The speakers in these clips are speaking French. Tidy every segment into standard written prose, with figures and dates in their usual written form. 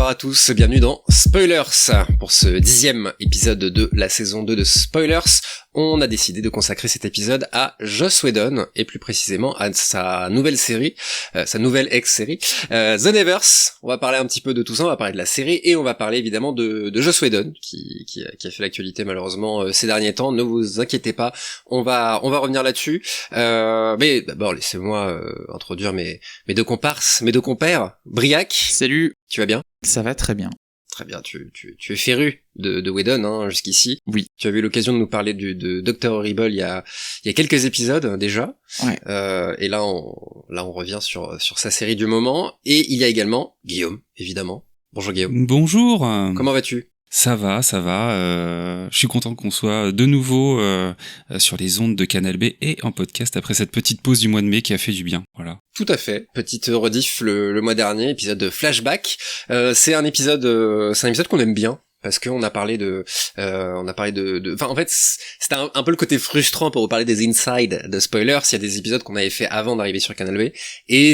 Bonsoir à tous, bienvenue dans Spoilers. Pour ce 10e épisode de la saison 2 de Spoilers, on a décidé de consacrer cet épisode à Joss Whedon, et plus précisément à sa nouvelle série, sa nouvelle ex-série, The Nevers. On va parler un petit peu de tout ça, on va parler de la série, et on va parler évidemment de Joss Whedon, qui a fait l'actualité malheureusement ces derniers temps. Ne vous inquiétez pas, on va revenir là-dessus. Mais d'abord, laissez-moi introduire mes deux comparses, mes deux compères. Briac. Salut. Tu vas bien ? Ça va très bien. Très bien, tu es féru de Whedon, hein, jusqu'ici. Oui. Tu as eu l'occasion de nous parler de Dr. Horrible il y a quelques épisodes déjà. Ouais. Et là on revient sur sa série du moment. Et il y a également Guillaume, évidemment. Bonjour Guillaume. Bonjour. Comment vas-tu ? Ça va. Je suis content qu'on soit de nouveau sur les ondes de Canal B et en podcast après cette petite pause du mois de mai qui a fait du bien. Voilà. Tout à fait. Petite rediff le mois dernier, épisode de Flashback. C'est un épisode qu'on aime bien. Parce qu'on a parlé enfin en fait c'était un peu le côté frustrant pour vous parler des inside de Spoilers. Il y a des épisodes qu'on avait fait avant d'arriver sur Canal B et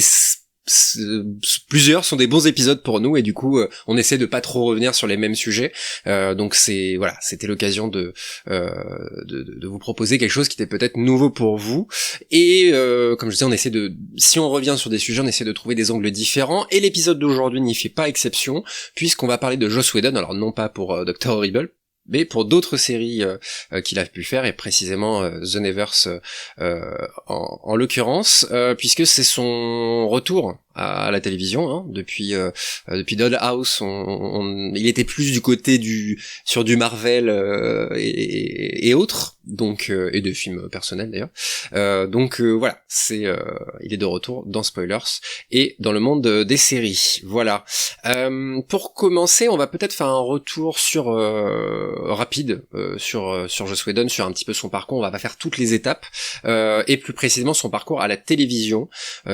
plusieurs sont des bons épisodes pour nous, et du coup on essaie de pas trop revenir sur les mêmes sujets, donc c'était l'occasion de vous proposer quelque chose qui était peut-être nouveau pour vous, et comme je disais, si on revient sur des sujets, on essaie de trouver des angles différents, et l'épisode d'aujourd'hui n'y fait pas exception, puisqu'on va parler de Joss Whedon, alors non pas pour Dr. Horrible, mais pour d'autres séries qu'il a pu faire, et précisément The Nevers en l'occurrence, puisque c'est son retour à la télévision, hein, depuis Dollhouse. Il était plus du côté sur du Marvel et autres, donc et de films personnels d'ailleurs. Voilà, il est de retour dans Spoilers et dans le monde des séries. Voilà. Pour commencer, on va peut-être faire un retour rapide sur Joss Whedon, sur un petit peu son parcours. On va pas faire toutes les étapes, et plus précisément son parcours à la télévision.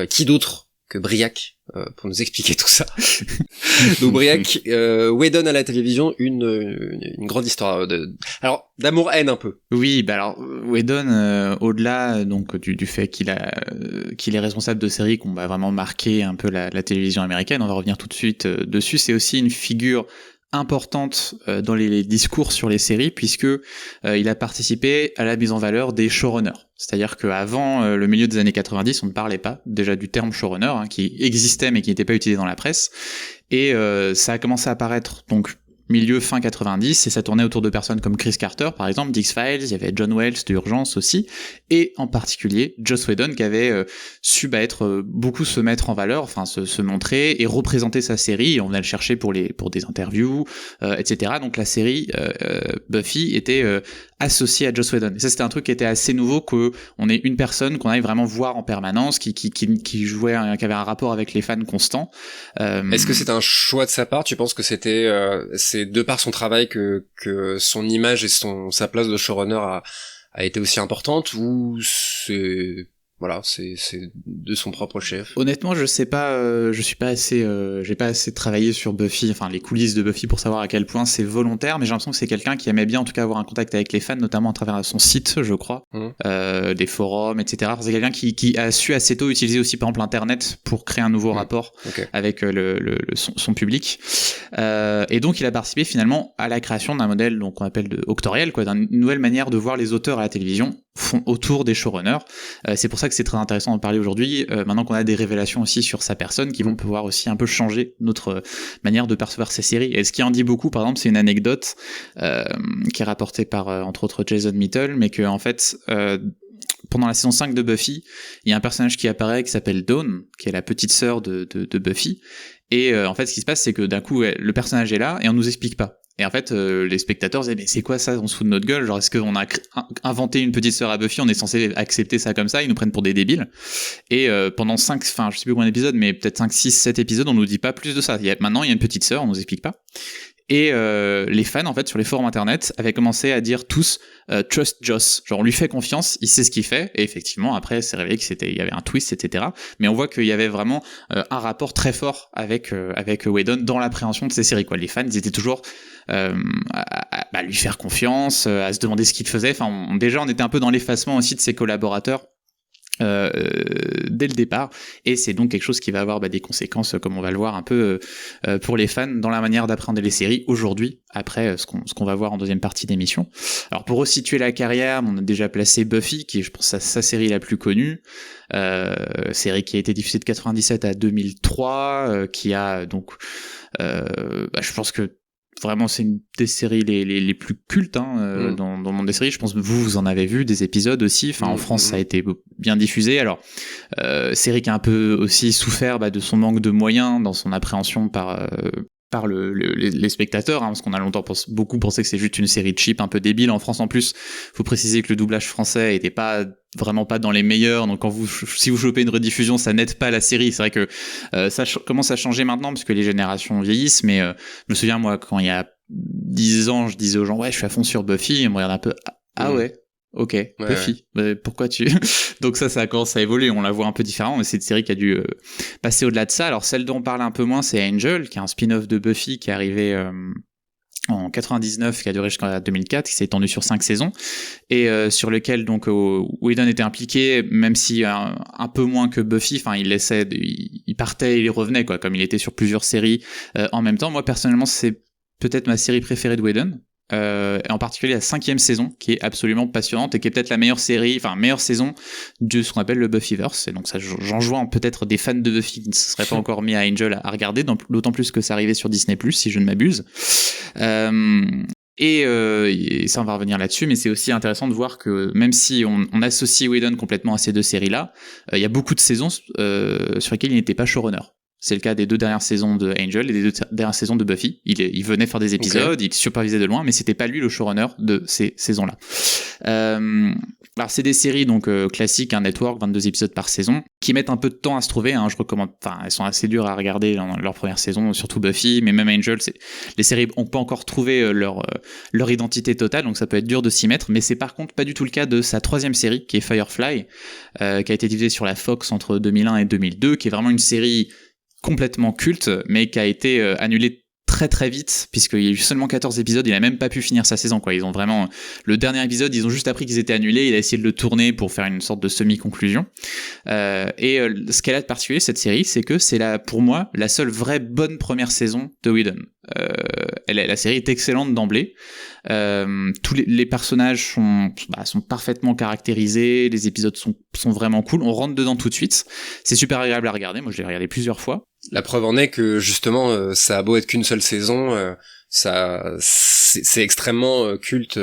Qui d'autre que Briac pour nous expliquer tout ça. Donc Briac, Whedon à la télévision, une grande histoire d'amour-haine un peu. Oui, alors Whedon, au-delà donc du fait qu'il est responsable de séries qui ont vraiment marqué un peu la télévision américaine, on va revenir tout de suite dessus, c'est aussi une figure importante dans les discours sur les séries, puisque il a participé à la mise en valeur des showrunners. C'est-à-dire qu'avant le milieu des années 90, on ne parlait pas déjà du terme showrunner, hein, qui existait mais qui n'était pas utilisé dans la presse, et ça a commencé à apparaître donc milieu fin 90, et ça tournait autour de personnes comme Chris Carter par exemple, d'X-Files, il y avait John Wells de Urgence aussi, et en particulier Joss Whedon, qui avait su beaucoup se mettre en valeur, enfin se montrer et représenter sa série, et on venait le chercher pour des interviews, etc. Donc la série Buffy était associée à Joss Whedon, et ça c'était un truc qui était assez nouveau, qu'on ait une personne qu'on aille vraiment voir en permanence, qui jouait, qui avait un rapport avec les fans constant. Est-ce que c'est un choix de sa part ? Tu penses que c'est de par son travail que son image et sa place de showrunner a été aussi importante, ou c'est de son propre chef? Honnêtement, je sais pas, j'ai pas assez travaillé sur Buffy, enfin les coulisses de Buffy, pour savoir à quel point c'est volontaire, mais j'ai l'impression que c'est quelqu'un qui aimait bien en tout cas avoir un contact avec les fans, notamment à travers son site, je crois, des forums, etc. C'est quelqu'un qui a su assez tôt utiliser aussi par exemple internet pour créer un nouveau rapport avec son public, et donc il a participé finalement à la création d'un modèle qu'on appelle de octoriel, d'une nouvelle manière de voir les auteurs à la télévision autour des showrunners. C'est pour ça que c'est très intéressant d'en parler aujourd'hui, maintenant qu'on a des révélations aussi sur sa personne qui vont pouvoir aussi un peu changer notre manière de percevoir ces séries. Et ce qui en dit beaucoup, par exemple, c'est une anecdote qui est rapportée par entre autres Jason Mitchell, mais que en fait pendant la saison 5 de Buffy, il y a un personnage qui apparaît qui s'appelle Dawn, qui est la petite sœur de Buffy, et en fait ce qui se passe, c'est que d'un coup le personnage est là et on nous explique pas. Et en fait, les spectateurs disaient, mais c'est quoi ça, on se fout de notre gueule, genre est-ce qu'on a inventé une petite sœur à Buffy, on est censé accepter ça comme ça, ils nous prennent pour des débiles. Et pendant je sais plus combien d'épisodes, mais peut-être 5, 6, 7 épisodes, on nous dit pas plus de ça. Maintenant, il y a une petite sœur, on nous explique pas. Et les fans, en fait, sur les forums internet, avaient commencé à dire tous trust Joss, genre on lui fait confiance, il sait ce qu'il fait. Et effectivement, après, c'est révélé qu'il y avait un twist, etc. Mais on voit qu'il y avait vraiment un rapport très fort avec Whedon dans l'appréhension de ces séries, quoi. Les fans, ils étaient toujours à lui faire confiance, à se demander ce qu'il faisait. Enfin, déjà, on était un peu dans l'effacement aussi de ses collaborateurs dès le départ, et c'est donc quelque chose qui va avoir des conséquences, comme on va le voir un peu pour les fans dans la manière d'appréhender les séries aujourd'hui, après ce qu'on va voir en deuxième partie d'émission. Alors pour resituer la carrière, on a déjà placé Buffy, qui est je pense sa série la plus connue, série qui a été diffusée de 97 à 2003, qui a donc je pense que vraiment, c'est une des séries les plus cultes dans le monde des séries. Je pense que vous en avez vu des épisodes aussi. Enfin, en France, ça a été bien diffusé. Alors, série qui a un peu aussi souffert de son manque de moyens dans son appréhension par les spectateurs, parce qu'on a longtemps beaucoup pensé que c'est juste une série cheap, un peu débile. En France, en plus, faut préciser que le doublage français était vraiment pas dans les meilleurs, donc si vous chopez une rediffusion, ça n'aide pas la série. C'est vrai que ça commence à changer maintenant parce que les générations vieillissent, mais je me souviens, moi, quand il y a 10 ans, je disais aux gens, ouais, je suis à fond sur Buffy, ils me regardent un peu, ah ouais, ok, Buffy, pourquoi tu... Donc ça commence à évoluer, on la voit un peu différemment, mais c'est une série qui a dû passer au-delà de ça. Alors celle dont on parle un peu moins, c'est Angel, qui est un spin-off de Buffy qui est arrivé en 99, qui a duré jusqu'en 2004, qui s'est étendu sur 5 saisons, et sur lequel donc Whedon était impliqué, même si un peu moins que Buffy. Enfin, il partait, il revenait, quoi, comme il était sur plusieurs séries en même temps. Moi personnellement, c'est peut-être ma série préférée de Whedon. Et en particulier la 5e saison, qui est absolument passionnante et qui est peut-être la meilleure saison de ce qu'on appelle le Buffyverse. Et donc ça, j'enjoins peut-être des fans de Buffy qui ne se seraient pas encore mis à Angel à regarder, d'autant plus que ça arrivait sur Disney+, si je ne m'abuse. Et ça, on va revenir là-dessus, mais c'est aussi intéressant de voir que même si on associe Whedon complètement à ces deux séries-là, il y a beaucoup de saisons sur lesquelles il n'était pas showrunner. C'est le cas des 2 dernières saisons de Angel et des 2 dernières saisons de Buffy. Il venait faire des épisodes, il supervisait de loin, mais c'était pas lui le showrunner de ces saisons-là. Alors c'est des séries donc classiques, un network, 22 épisodes par saison, qui mettent un peu de temps à se trouver. Je recommande. Enfin, elles sont assez dures à regarder dans leur première saison, surtout Buffy, mais même Angel. Les séries ont pas encore trouvé leur identité totale, donc ça peut être dur de s'y mettre. Mais c'est par contre pas du tout le cas de sa 3e série, qui est Firefly, qui a été diffusée sur la Fox entre 2001 et 2002, qui est vraiment une série complètement culte, mais qui a été annulé très très vite, puisqu'il y a eu seulement 14 épisodes, il a même pas pu finir sa saison, quoi. Ils ont vraiment, le dernier épisode, ils ont juste appris qu'ils étaient annulés, il a essayé de le tourner pour faire une sorte de semi-conclusion. Ce qu'elle a de particulier, cette série, c'est que c'est pour moi, la seule vraie bonne première saison de Whedon. La série est excellente d'emblée. Tous les personnages sont parfaitement caractérisés, les épisodes sont vraiment cool, on rentre dedans tout de suite, c'est super agréable à regarder. Moi je l'ai regardé plusieurs fois. La preuve en est que justement ça a beau être qu'une seule saison, c'est extrêmement culte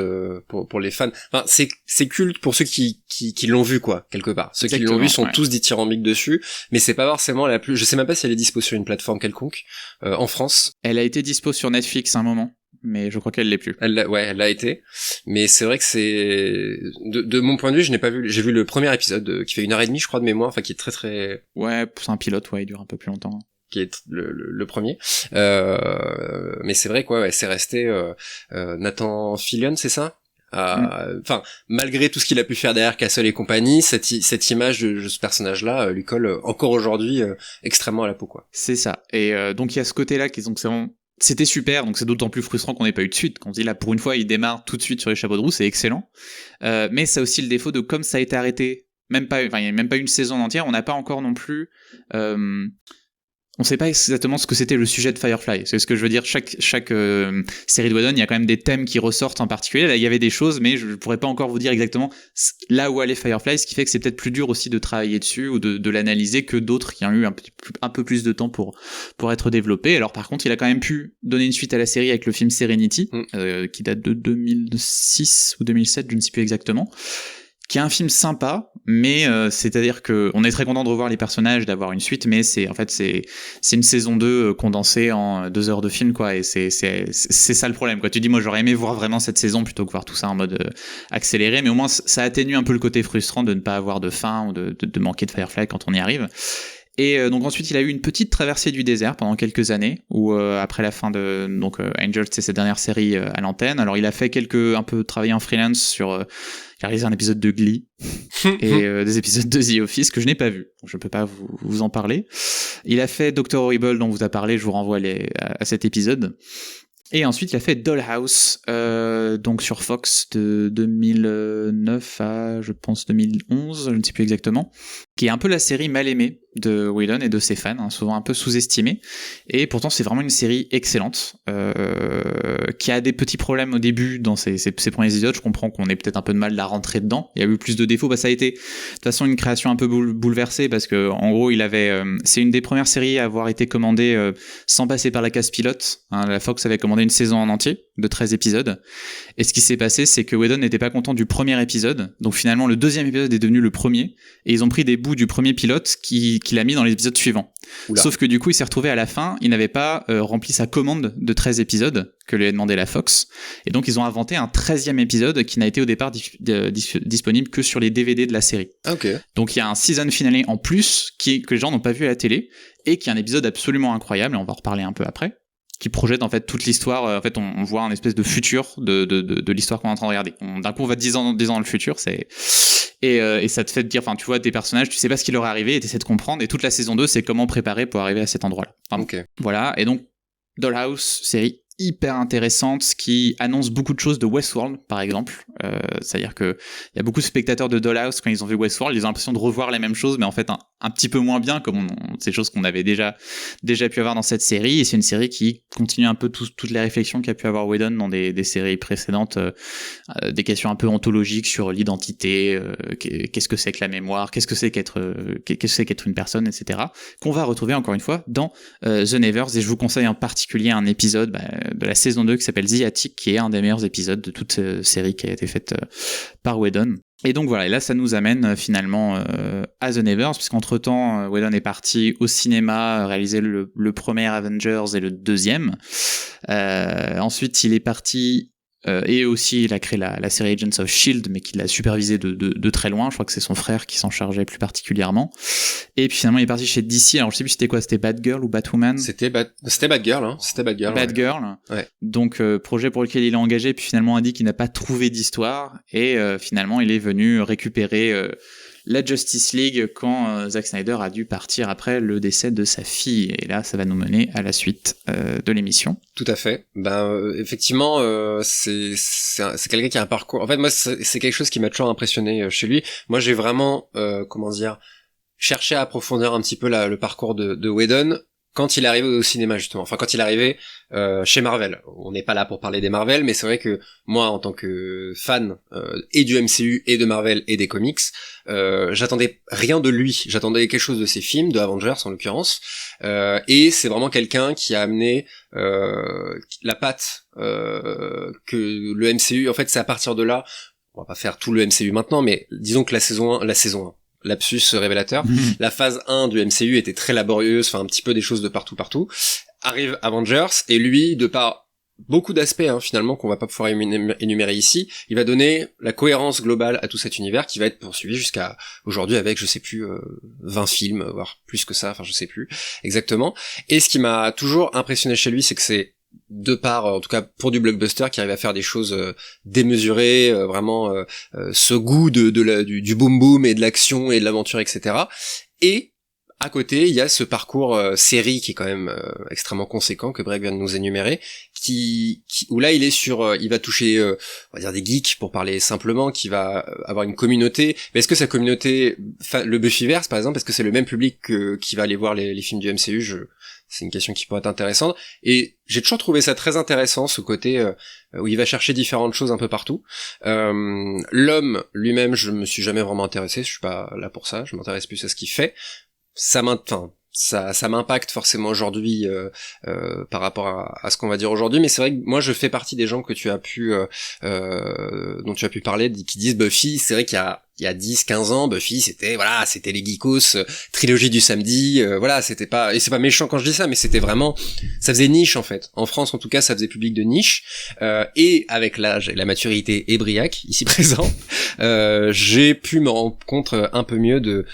pour les fans. Enfin, c'est culte pour ceux qui l'ont vu, quoi, quelque part. Ceux qui l'ont vu sont tous dithyrambiques dessus, mais c'est pas forcément la plus... Je sais même pas si elle est dispo sur une plateforme quelconque en France. Elle a été dispo sur Netflix un moment, mais je crois qu'elle l'est plus. Elle l'a été, mais c'est vrai que c'est de mon point de vue, je n'ai pas vu. J'ai vu le premier épisode qui fait 1h30, je crois, de mémoire, enfin qui est très très... Ouais, c'est un pilote, il dure un peu plus longtemps. Qui est le premier, mais c'est vrai quoi, c'est resté Nathan Fillion, c'est ça. Enfin, malgré tout ce qu'il a pu faire derrière Castle et compagnie, cette image de ce personnage-là lui colle encore aujourd'hui extrêmement à la peau, quoi. C'est ça. Et donc il y a ce côté-là qui donc c'était super, donc c'est d'autant plus frustrant qu'on n'ait pas eu de suite. Quand on dit là, pour une fois, il démarre tout de suite sur les chapeaux de roue, c'est excellent. Mais ça a aussi le défaut de, comme ça a été arrêté, il n'y a même pas une saison entière, on n'a pas encore non plus... on sait pas exactement ce que c'était le sujet de Firefly. C'est ce que je veux dire. Chaque série de Whedon, il y a quand même des thèmes qui ressortent en particulier. Là, il y avait des choses, mais je pourrais pas encore vous dire exactement là où allait Firefly, ce qui fait que c'est peut-être plus dur aussi de travailler dessus ou de l'analyser que d'autres qui ont eu un peu plus de temps pour être développés. Alors par contre, il a quand même pu donner une suite à la série avec le film Serenity, qui date de 2006 ou 2007, je ne sais plus exactement, qui est un film sympa, mais c'est-à-dire que on est très content de revoir les personnages, d'avoir une suite, mais c'est une saison 2 condensée en 2 heures de film, quoi, et c'est ça le problème, quoi. Tu dis, moi j'aurais aimé voir vraiment cette saison plutôt que voir tout ça en mode accéléré, mais au moins ça atténue un peu le côté frustrant de ne pas avoir de fin ou de manquer de Firefly quand on y arrive. Et donc ensuite il a eu une petite traversée du désert pendant quelques années, où après la fin de Angel, c'est sa dernière série à l'antenne. Alors il a fait un peu travaillé en freelance sur il a réalisé un épisode de Glee et des épisodes de The Office que je n'ai pas vu, donc je peux pas vous en parler. Il a fait Dr. Horrible dont on vous a parlé, je vous renvoie à cet épisode. Et ensuite, il a fait Dollhouse, donc sur Fox de 2009 à, je pense, 2011, je ne sais plus exactement, qui est un peu la série mal aimée de Whedon et de ses fans, hein, souvent un peu sous-estimée. Et pourtant, c'est vraiment une série excellente, qui a des petits problèmes au début dans ses premiers épisodes. Je comprends qu'on ait peut-être un peu de mal à rentrer dedans. Il y a eu plus de défauts. Ça a été, de toute façon, une création un peu bouleversée parce que, en gros, c'est une des premières séries à avoir été commandée sans passer par la case pilote. Hein, la Fox avait commandé une saison en entier de 13 épisodes. Et ce qui s'est passé, c'est que Whedon n'était pas content du premier épisode. Donc finalement, le deuxième épisode est devenu le premier. Et ils ont pris des bouts du premier pilote qu'il a mis dans les épisodes suivants. Oula. Sauf que du coup, il s'est retrouvé à la fin, il n'avait pas rempli sa commande de 13 épisodes que lui a demandé la Fox. Et donc, ils ont inventé un 13e épisode qui n'a été au départ disponible que sur les DVD de la série. Okay. Donc, il y a un season finale en plus que les gens n'ont pas vu à la télé et qui est un épisode absolument incroyable, et on va en reparler un peu après, qui projette en fait toute l'histoire. En fait, on voit un espèce de futur de l'histoire qu'on est en train de regarder. D'un coup, on va 10 ans dans le futur, et ça te fait te dire, enfin, tu vois tes personnages, tu sais pas ce qui leur est arrivé et t'essaies de comprendre, et toute la saison 2, c'est comment préparer pour arriver à cet endroit-là. Enfin, okay. Voilà, et donc Dollhouse, série hyper intéressante qui annonce beaucoup de choses de Westworld, par exemple. C'est-à-dire que il y a beaucoup de spectateurs de Dollhouse, quand ils ont vu Westworld, ils ont l'impression de revoir les mêmes choses, mais en fait un petit peu moins bien, comme ces choses qu'on avait déjà pu avoir dans cette série. Et c'est une série qui continue un peu toutes les réflexions qu'a pu avoir Whedon dans des séries précédentes, des questions un peu ontologiques sur l'identité, qu'est-ce que c'est que la mémoire, qu'est-ce que c'est qu'être une personne, etc. Qu'on va retrouver encore une fois dans The Nevers. Et je vous conseille en particulier un épisode de la saison 2 qui s'appelle The Attic, qui est un des meilleurs épisodes de toute série qui a été faite par Whedon. Et donc voilà, et là ça nous amène finalement à The Nevers, puisqu'entre-temps Whedon est parti au cinéma réaliser le premier Avengers et le deuxième. Ensuite il est parti et aussi il a créé la série Agents of S.H.I.E.L.D., mais qu'il a supervisé de très loin. Je crois que c'est son frère qui s'en chargeait plus particulièrement. Et puis finalement il est parti chez DC. Alors je sais plus c'était quoi, c'était Batgirl ou Batwoman? C'était Batgirl, hein. C'était Batgirl. Batgirl. Ouais. Donc projet pour lequel il est engagé, puis finalement a dit qu'il n'a pas trouvé d'histoire, et finalement il est venu récupérer la Justice League quand Zack Snyder a dû partir après le décès de sa fille. Et là, ça va nous mener à la suite de l'émission. Tout à fait. Effectivement, c'est quelqu'un qui a un parcours. En fait, moi, c'est quelque chose qui m'a toujours impressionné chez lui. Moi, j'ai vraiment, cherché à approfondir un petit peu le parcours de Whedon quand il est arrivé au cinéma, justement. Enfin, quand il est arrivé chez Marvel. On n'est pas là pour parler des Marvel, mais c'est vrai que moi, en tant que fan et du MCU et de Marvel et des comics, j'attendais rien de lui. J'attendais quelque chose de ses films, de Avengers en l'occurrence. Et c'est vraiment quelqu'un qui a amené la patte que le MCU... En fait, c'est à partir de là... On va pas faire tout le MCU maintenant, mais disons que la saison 1... lapsus révélateur. La phase 1 du MCU était très laborieuse, enfin un petit peu des choses de partout. Arrive Avengers, et lui, de par beaucoup d'aspects finalement qu'on va pas pouvoir énumérer ici, il va donner la cohérence globale à tout cet univers qui va être poursuivi jusqu'à aujourd'hui avec, je sais plus, 20 films, voire plus que ça, enfin je sais plus exactement. Et ce qui m'a toujours impressionné chez lui, c'est que c'est de part, en tout cas pour du blockbuster, qui arrive à faire des choses démesurées, vraiment ce goût du boom boom et de l'action et de l'aventure, etc. Et à côté, il y a ce parcours série qui est quand même extrêmement conséquent que Greg vient de nous énumérer, où là il va toucher, on va dire des geeks pour parler simplement, qui va avoir une communauté. Mais est-ce que sa communauté, le Buffyverse par exemple, est-ce que c'est le même public qui va aller voir les films du MCU? C'est une question qui pourrait être intéressante, et j'ai toujours trouvé ça très intéressant, ce côté où il va chercher différentes choses un peu partout. L'homme lui-même, je me suis jamais vraiment intéressé, je suis pas là pour ça, je m'intéresse plus à ce qu'il fait. Ça m'impacte forcément aujourd'hui par rapport à ce qu'on va dire aujourd'hui, mais c'est vrai que moi je fais partie des gens que tu as pu dont tu as pu parler, qui disent Buffy, c'est vrai qu'il y a 10-15 ans, Buffy c'était les geekos, trilogie du samedi, c'était pas, et c'est pas méchant quand je dis ça, mais c'était vraiment, ça faisait niche en fait. En France en tout cas, ça faisait public de niche, et avec l'âge et la maturité et Briac ici présent, j'ai pu me rendre compte un peu mieux de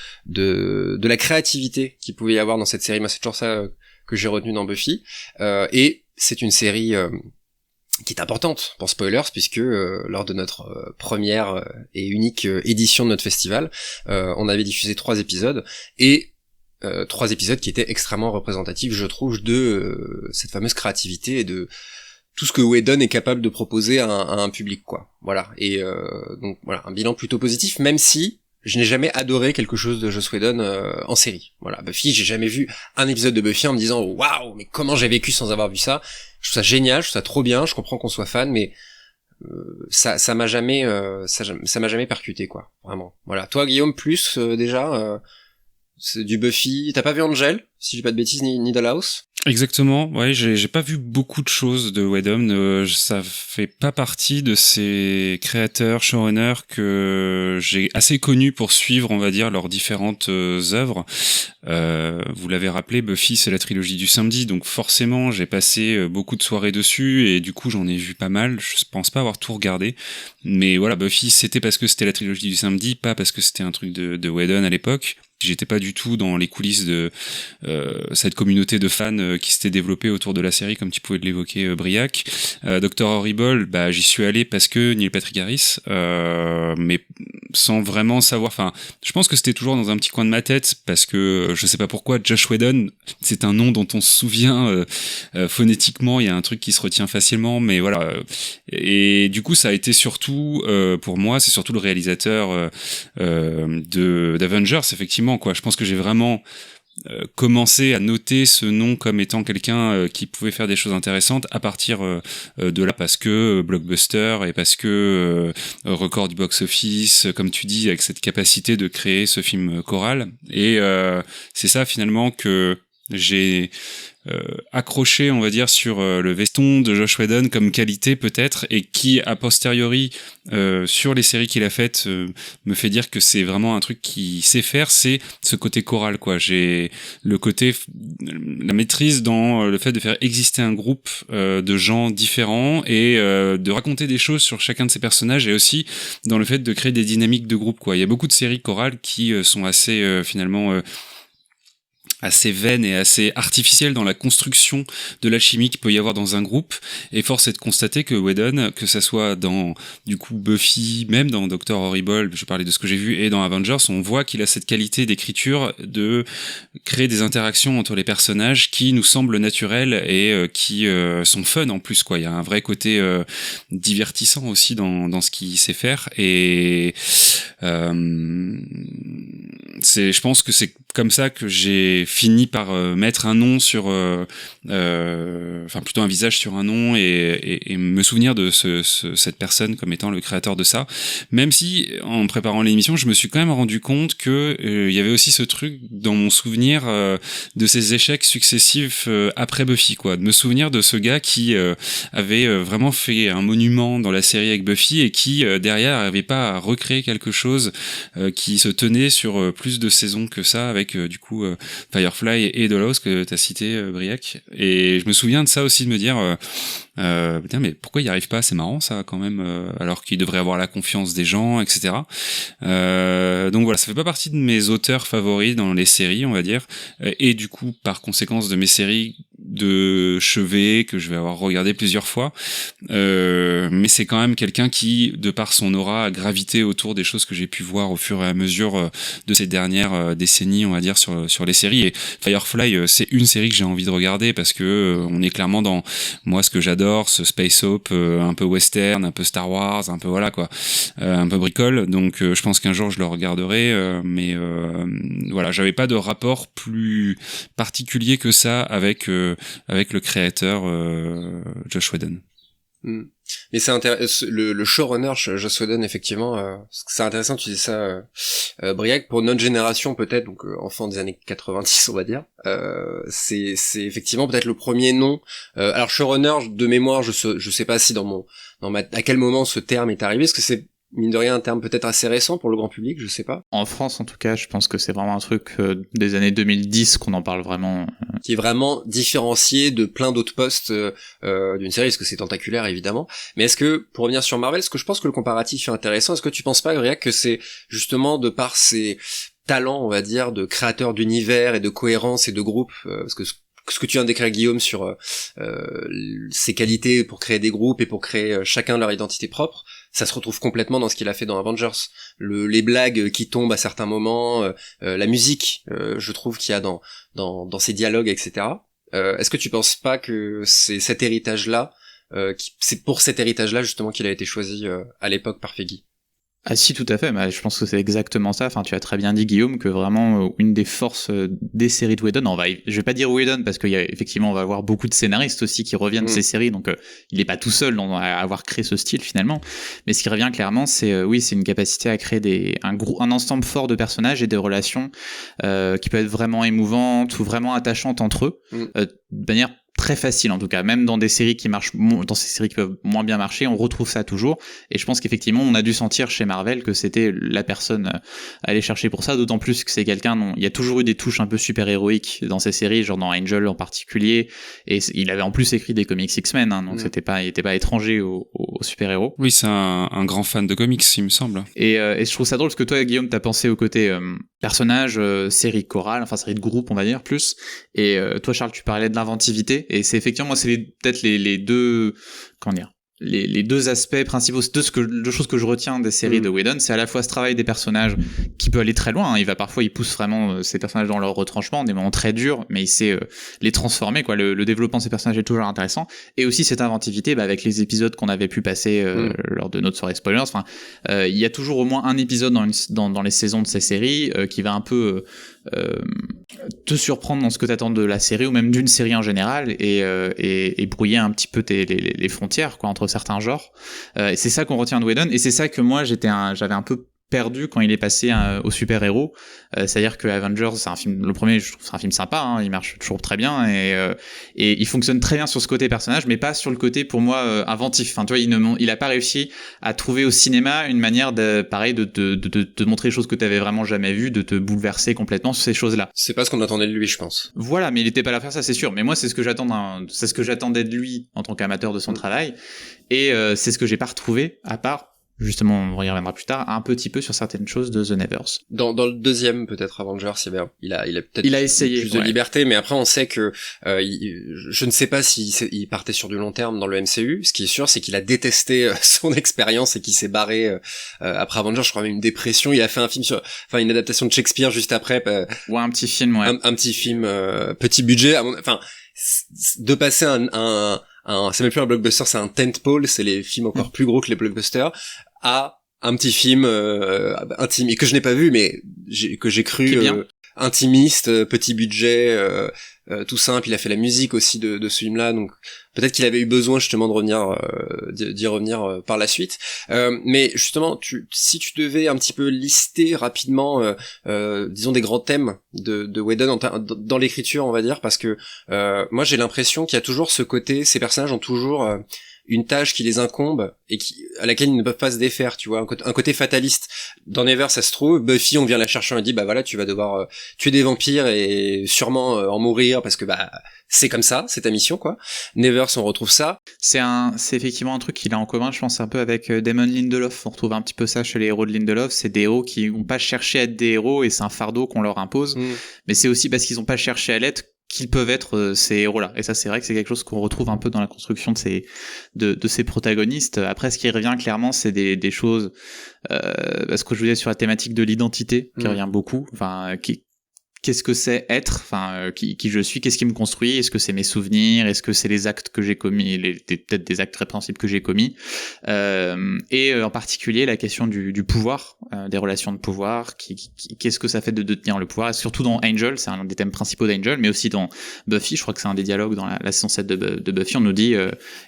la créativité qu'il pouvait y avoir dans cette série. Moi c'est toujours ça que j'ai retenu dans Buffy, et c'est une série qui est importante pour Spoilers, puisque lors de notre première et unique édition de notre festival, on avait diffusé 3 épisodes, et 3 épisodes qui étaient extrêmement représentatifs, je trouve, de cette fameuse créativité et de tout ce que Whedon est capable de proposer à un public, quoi. Voilà. Et donc voilà, un bilan plutôt positif, même si je n'ai jamais adoré quelque chose de Joss Whedon en série. Voilà, Buffy, j'ai jamais vu un épisode de Buffy en me disant waouh, mais comment j'ai vécu sans avoir vu ça. Je trouve ça génial, je trouve ça trop bien, je comprends qu'on soit fan, mais ça m'a jamais ça m'a jamais percuté, quoi, vraiment. Voilà. Toi Guillaume, plus déjà c'est du Buffy, t'as pas vu Angel, si j'ai pas de bêtises, ni Dollhouse? Exactement, ouais, j'ai pas vu beaucoup de choses de Whedon, ça fait pas partie de ces créateurs, showrunners que j'ai assez connus pour suivre, on va dire, leurs différentes œuvres. Vous l'avez rappelé, Buffy c'est la trilogie du samedi, donc forcément j'ai passé beaucoup de soirées dessus et du coup j'en ai vu pas mal, je pense pas avoir tout regardé, mais voilà, Buffy c'était parce que c'était la trilogie du samedi, pas parce que c'était un truc de Whedon à l'époque. J'étais pas du tout dans les coulisses de cette communauté de fans qui s'était développée autour de la série, comme tu pouvais l'évoquer, Briac. Dr. Horrible, j'y suis allé parce que Neil Patrick Harris, mais sans vraiment savoir. Enfin, je pense que c'était toujours dans un petit coin de ma tête parce que je sais pas pourquoi Josh Whedon, c'est un nom dont on se souvient phonétiquement. Il y a un truc qui se retient facilement, mais voilà. Et du coup, ça a été surtout pour moi, c'est surtout le réalisateur d'Avengers, effectivement. Quoi. Je pense que j'ai vraiment commencé à noter ce nom comme étant quelqu'un qui pouvait faire des choses intéressantes à partir de là, parce que blockbuster et parce que record du box-office, comme tu dis, avec cette capacité de créer ce film choral. Et c'est ça finalement que j'ai accroché, on va dire, sur le veston de Josh Whedon comme qualité peut-être, et qui a posteriori sur les séries qu'il a faites me fait dire que c'est vraiment un truc qu'il sait faire, c'est ce côté choral, quoi. J'ai le côté, la maîtrise dans le fait de faire exister un groupe de gens différents et de raconter des choses sur chacun de ces personnages, et aussi dans le fait de créer des dynamiques de groupe, quoi. Il y a beaucoup de séries chorales qui sont assez finalement assez vaine et assez artificielle dans la construction de l'alchimie qu'il peut y avoir dans un groupe, et force est de constater que Whedon, que ça soit dans du coup Buffy, même dans Dr. Horrible, je parlais de ce que j'ai vu, et dans Avengers, on voit qu'il a cette qualité d'écriture de créer des interactions entre les personnages qui nous semblent naturelles et qui sont fun en plus, quoi. Il y a un vrai côté divertissant aussi dans ce qu'il sait faire, et je pense que c'est comme ça que j'ai fini par mettre un nom sur, enfin plutôt un visage sur un nom, et me souvenir de cette personne comme étant le créateur de ça. Même si, en préparant l'émission, je me suis quand même rendu compte que il y avait aussi ce truc dans mon souvenir de ces échecs successifs après Buffy, quoi. De me souvenir de ce gars qui avait vraiment fait un monument dans la série avec Buffy, et qui derrière n'arrivait pas à recréer quelque chose qui se tenait sur plus de saisons que ça, avec du coup Firefly et Dollhouse que t'as cité, Briac. Et je me souviens de ça aussi, de me dire putain, mais pourquoi il y arrive pas, c'est marrant ça quand même, alors qu'il devrait avoir la confiance des gens, etc. Donc voilà, ça fait pas partie de mes auteurs favoris dans les séries, on va dire, et du coup par conséquence de mes séries de chevet que je vais avoir regardé plusieurs fois, mais c'est quand même quelqu'un qui, de par son aura, a gravité autour des choses que j'ai pu voir au fur et à mesure de ces dernières décennies, on va dire, sur les séries. Et Firefly, c'est une série que j'ai envie de regarder parce que on est clairement dans moi ce que j'adore, ce space soap un peu western, un peu Star Wars, un peu voilà quoi, un peu bricole. Donc je pense qu'un jour je le regarderai, mais voilà, j'avais pas de rapport plus particulier que ça avec le créateur Josh Whedon. Mais c'est intéressant, le showrunner Joss Whedon, effectivement, c'est intéressant que tu dis ça, Briac, pour notre génération peut-être, donc enfant des années 90 on va dire, c'est effectivement peut-être le premier nom. Alors showrunner, de mémoire, je sais pas si à quel moment ce terme est arrivé, parce que c'est mine de rien un terme peut-être assez récent pour le grand public, je sais pas. En France en tout cas, je pense que c'est vraiment un truc des années 2010 qu'on en parle vraiment. Qui est vraiment différencié de plein d'autres postes d'une série, parce que c'est tentaculaire évidemment. Mais est-ce que, pour revenir sur Marvel, est-ce que je pense que le comparatif est intéressant, est-ce que tu penses pas, Briac, que c'est justement de par ses talents, on va dire, de créateur d'univers et de cohérence et de groupe, parce que ce que tu viens de décrire, Guillaume, sur ses qualités pour créer des groupes et pour créer chacun leur identité propre, ça se retrouve complètement dans ce qu'il a fait dans Avengers. Les blagues qui tombent à certains moments, la musique, je trouve qu'il y a dans ces dialogues, etc. Est-ce que tu penses pas que c'est cet héritage-là c'est pour cet héritage-là justement qu'il a été choisi à l'époque par Feige. Ah si, tout à fait, mais je pense que c'est exactement ça. Enfin, tu as très bien dit, Guillaume, que vraiment une des forces des séries de Whedon, je vais pas dire Whedon parce effectivement on va avoir beaucoup de scénaristes aussi qui reviennent de ces séries, donc il est pas tout seul à avoir créé ce style finalement. Mais ce qui revient clairement, c'est une capacité à créer un ensemble fort de personnages et de relations qui peut être vraiment émouvantes ou vraiment attachantes entre eux, de manière très facile en tout cas, même dans des séries qui marchent, dans ces séries qui peuvent moins bien marcher, on retrouve ça toujours, et je pense qu'effectivement on a dû sentir chez Marvel que c'était la personne à aller chercher pour ça, d'autant plus que c'est quelqu'un dont il y a toujours eu des touches un peu super héroïques dans ces séries, genre dans Angel en particulier, et il avait en plus écrit des comics X-Men, donc il était pas étranger aux super-héros. Oui, c'est un grand fan de comics, il me semble. Et je trouve ça drôle parce que toi, Guillaume, t'as pensé au côté personnage, série chorale, enfin série de groupe on va dire plus, et toi Charles tu parlais de l'inventivité, et c'est effectivement moi c'est peut-être les deux, comment dire, les deux aspects principaux, deux choses que je retiens des séries de Whedon, c'est à la fois ce travail des personnages qui peut aller très loin, il pousse vraiment ces personnages dans leur retranchement, des moments très durs, mais il sait les transformer, quoi. Le développement de ces personnages est toujours intéressant, et aussi cette inventivité avec les épisodes qu'on avait pu passer lors de notre soirée spoilers. Enfin, il y a toujours au moins un épisode dans les saisons de ces séries qui va un peu te surprendre dans ce que t'attends de la série ou même d'une série en général, et brouiller un petit peu les frontières, quoi, entre certains genres. Et c'est ça qu'on retient de Whedon, et c'est ça que moi j'avais un peu perdu quand il est passé aux super-héros, c'est-à-dire que Avengers, c'est un film, le premier, je trouve c'est un film sympa, il marche toujours très bien, et il fonctionne très bien sur ce côté personnage, mais pas sur le côté pour moi inventif. Enfin, tu vois, il a pas réussi à trouver au cinéma une manière de te montrer des choses que t'avais vraiment jamais vues, de te bouleverser complètement sur ces choses-là. C'est pas ce qu'on attendait de lui, je pense. Voilà, mais il était pas là à faire ça, c'est sûr. Mais moi, c'est ce que j'attendais de lui en tant qu'amateur de son travail, et c'est ce que j'ai pas retrouvé, à part, justement, on y reviendra plus tard, un petit peu sur certaines choses de The Nevers. Dans le deuxième, peut-être, Avengers, il a peut-être essayé plus de liberté, mais après, on sait que, je ne sais pas s'il partait sur du long terme dans le MCU. Ce qui est sûr, c'est qu'il a détesté son expérience et qu'il s'est barré, après Avengers, je crois même une dépression. Il a fait une adaptation de Shakespeare juste après. Un petit film, ouais. Un petit film, petit budget, de passer c'est même plus un blockbuster, c'est un tentpole, c'est les films encore plus gros que les blockbusters, à un petit film intime, et que je n'ai pas vu, mais que j'ai cru intimiste, petit budget, tout simple. Il a fait la musique aussi de ce film-là, donc peut-être qu'il avait eu besoin justement de revenir, d'y revenir par la suite. Mais justement, si tu devais un petit peu lister rapidement, disons des grands thèmes de Whedon dans l'écriture, on va dire, parce que moi j'ai l'impression qu'il y a toujours ce côté, ces personnages ont toujours une tâche qui les incombe et à laquelle ils ne peuvent pas se défaire, tu vois, un côté fataliste. Dans Nevers, ça se trouve, Buffy, on vient la chercher, on dit, bah voilà, tu vas devoir tuer des vampires et sûrement en mourir parce que c'est comme ça, c'est ta mission, quoi. Nevers, on retrouve ça. C'est effectivement un truc qu'il a en commun, je pense, un peu avec Damon Lindelof. On retrouve un petit peu ça chez les héros de Lindelof. C'est des héros qui n'ont pas cherché à être des héros et c'est un fardeau qu'on leur impose. Mais c'est aussi parce qu'ils n'ont pas cherché à l'être qu'ils peuvent être ces héros-là. Et ça, c'est vrai que c'est quelque chose qu'on retrouve un peu dans la construction de ces protagonistes. Après, ce qui revient clairement, c'est des choses, ce que je vous disais sur la thématique de l'identité, qui revient beaucoup. Enfin, qu'est-ce que c'est être, qui je suis, qu'est-ce qui me construit, est-ce que c'est mes souvenirs, est-ce que c'est les actes que j'ai commis, peut-être des actes répréhensibles que j'ai commis, et en particulier la question du pouvoir, des relations de pouvoir, qu'est-ce que ça fait de tenir le pouvoir, et surtout dans Angel, c'est un des thèmes principaux d'Angel, mais aussi dans Buffy, je crois que c'est un des dialogues dans la saison 7 de Buffy, on nous dit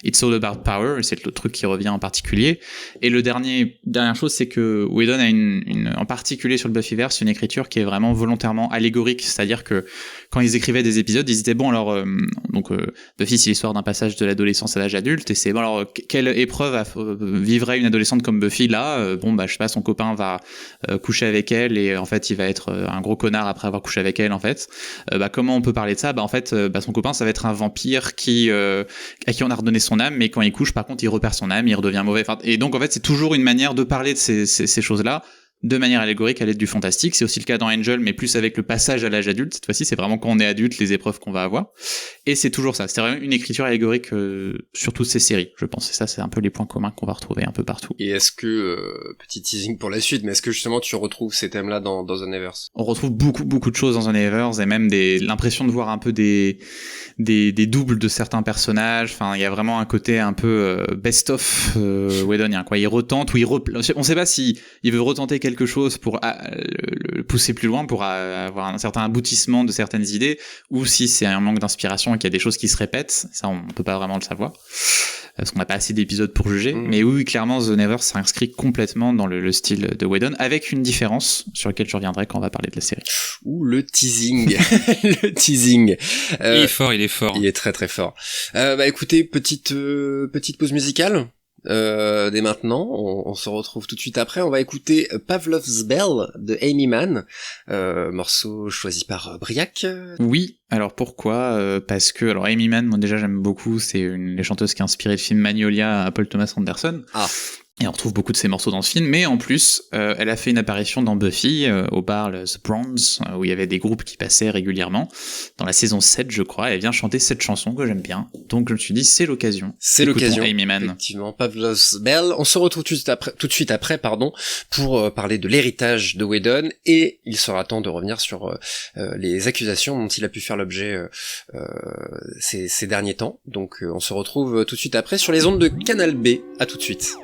It's all about power, c'est le truc qui revient en particulier, et dernière chose, c'est que Whedon a en particulier sur le Buffyverse, une écriture qui est vraiment volontairement allégorique, c'est-à-dire que quand ils écrivaient des épisodes, ils disaient bon alors Buffy c'est l'histoire d'un passage de l'adolescence à l'âge adulte, et c'est bon alors quelle épreuve vivrait une adolescente comme Buffy là, je sais pas, son copain va coucher avec elle et en fait il va être un gros connard après avoir couché avec elle en fait, comment on peut parler de ça, en fait son copain ça va être un vampire à qui on a redonné son âme, mais quand il couche par contre il repère son âme, il redevient mauvais, et donc en fait c'est toujours une manière de parler de ces choses là de manière allégorique à l'aide du fantastique. C'est aussi le cas dans Angel, mais plus avec le passage à l'âge adulte. Cette fois-ci, c'est vraiment quand on est adulte, les épreuves qu'on va avoir. Et c'est toujours ça. C'est vraiment une écriture allégorique sur toutes ces séries, je pense. Et ça, c'est un peu les points communs qu'on va retrouver un peu partout. Et est-ce que, petit teasing pour la suite, mais est-ce que justement tu retrouves ces thèmes-là dans The Nevers? On retrouve beaucoup de choses dans The Nevers, et même l'impression de voir un peu des doubles de certains personnages. Enfin, il y a vraiment un côté un peu best-of Whedonien, quoi. Il retente, ou on sait pas si il veut retenter quelque chose pour le pousser plus loin, pour avoir un certain aboutissement de certaines idées, ou si c'est un manque d'inspiration et qu'il y a des choses qui se répètent. Ça, on peut pas vraiment le savoir, parce qu'on n'a pas assez d'épisodes pour juger. Mais oui, clairement, The Nevers s'inscrit complètement dans le style de Whedon, avec une différence sur laquelle je reviendrai quand on va parler de la série. Ouh, le teasing. Le teasing. Il est fort. Il est très très fort. Écoutez, petite pause musicale. Dès maintenant, on se retrouve tout de suite après. On va écouter Pavlov's Bell de Amy Mann, morceau choisi par Briac. Oui, alors pourquoi parce que Amy Mann, moi déjà j'aime beaucoup, c'est une des chanteuses qui a inspiré le film Magnolia à Paul Thomas Anderson. Ah. Et on retrouve beaucoup de ses morceaux dans ce film, mais en plus, elle a fait une apparition dans Buffy, au bar The Bronze, où il y avait des groupes qui passaient régulièrement. Dans la saison 7, je crois, elle vient chanter cette chanson que j'aime bien. Donc je me suis dit, c'est l'occasion. C'est l'occasion. Amy Mann. Effectivement, Pavlov's Bell. On se retrouve tout de suite après, pour parler de l'héritage de Whedon, et il sera temps de revenir sur les accusations dont il a pu faire l'objet ces derniers temps. Donc on se retrouve tout de suite après sur les ondes de Canal B. À tout de suite.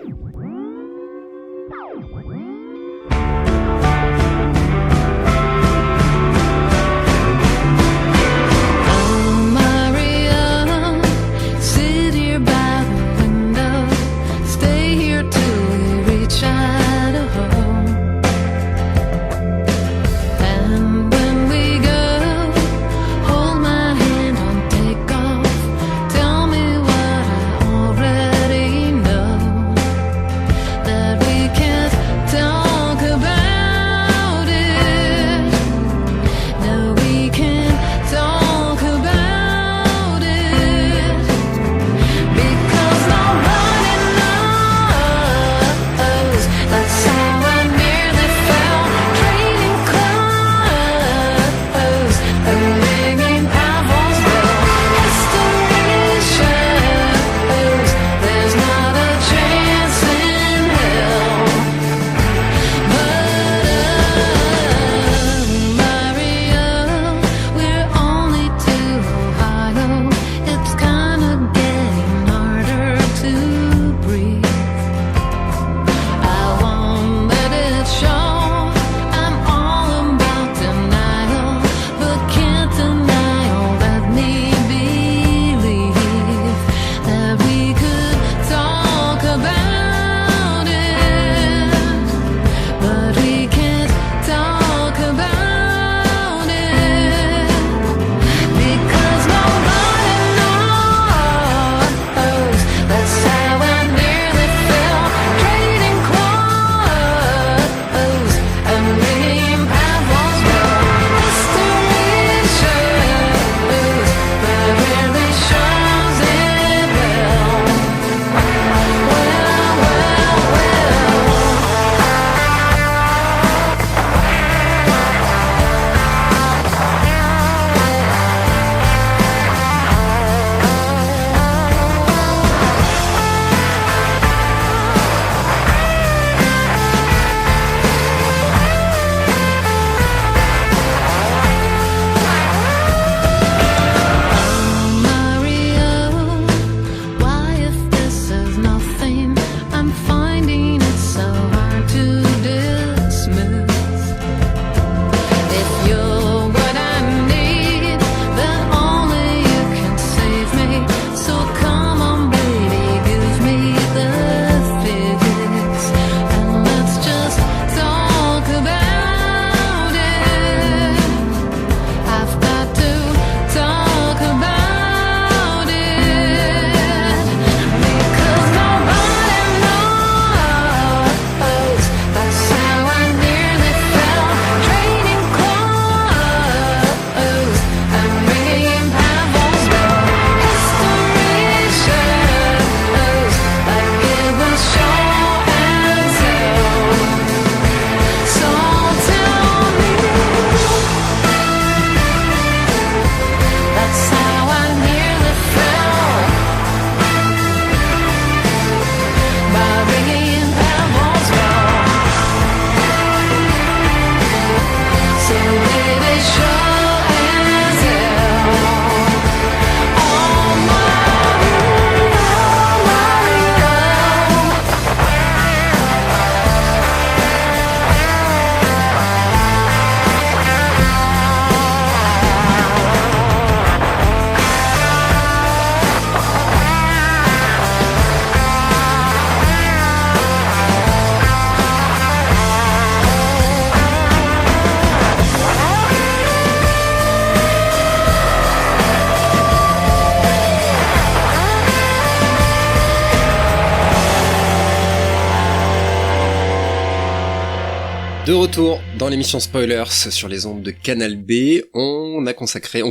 De retour dans l'émission Spoilers sur les ondes de Canal B, on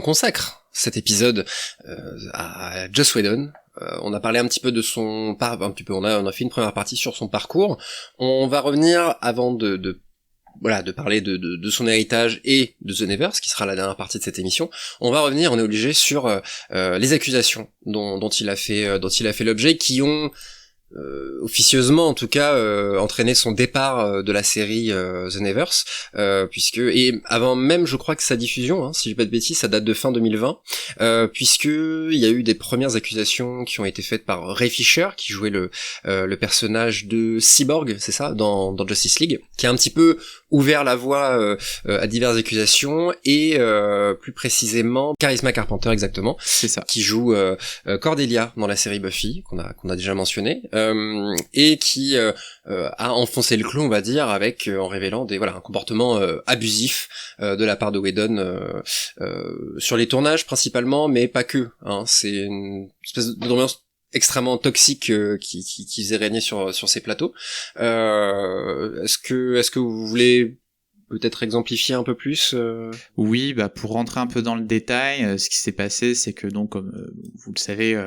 consacre cet épisode à Joss Whedon. On a parlé un petit peu de son on a fait une première partie sur son parcours. On va revenir avant de parler de son héritage et de The Nevers, qui sera la dernière partie de cette émission. On est obligé sur les accusations dont il a fait l'objet, qui ont officieusement en tout cas entraîné son départ de la série The Nevers, et avant même, je crois que sa diffusion, si je dis pas de bêtises, ça date de fin 2020, puisque il y a eu des premières accusations qui ont été faites par Ray Fisher, qui jouait le personnage de Cyborg, c'est ça, dans Justice League, qui a un petit peu ouvert la voie à diverses accusations, et plus précisément Charisma Carpenter, exactement, c'est ça, qui joue Cordelia dans la série Buffy qu'on a déjà mentionné, et qui a enfoncé le clou, on va dire, avec en révélant un comportement abusif de la part de Whedon sur les tournages principalement, mais pas que, c'est une espèce d'ambiance extrêmement toxique qui faisait régner sur ces plateaux. Est-ce que vous voulez peut-être exemplifier un peu plus Oui, pour rentrer un peu dans le détail, ce qui s'est passé, c'est que donc, comme vous le savez,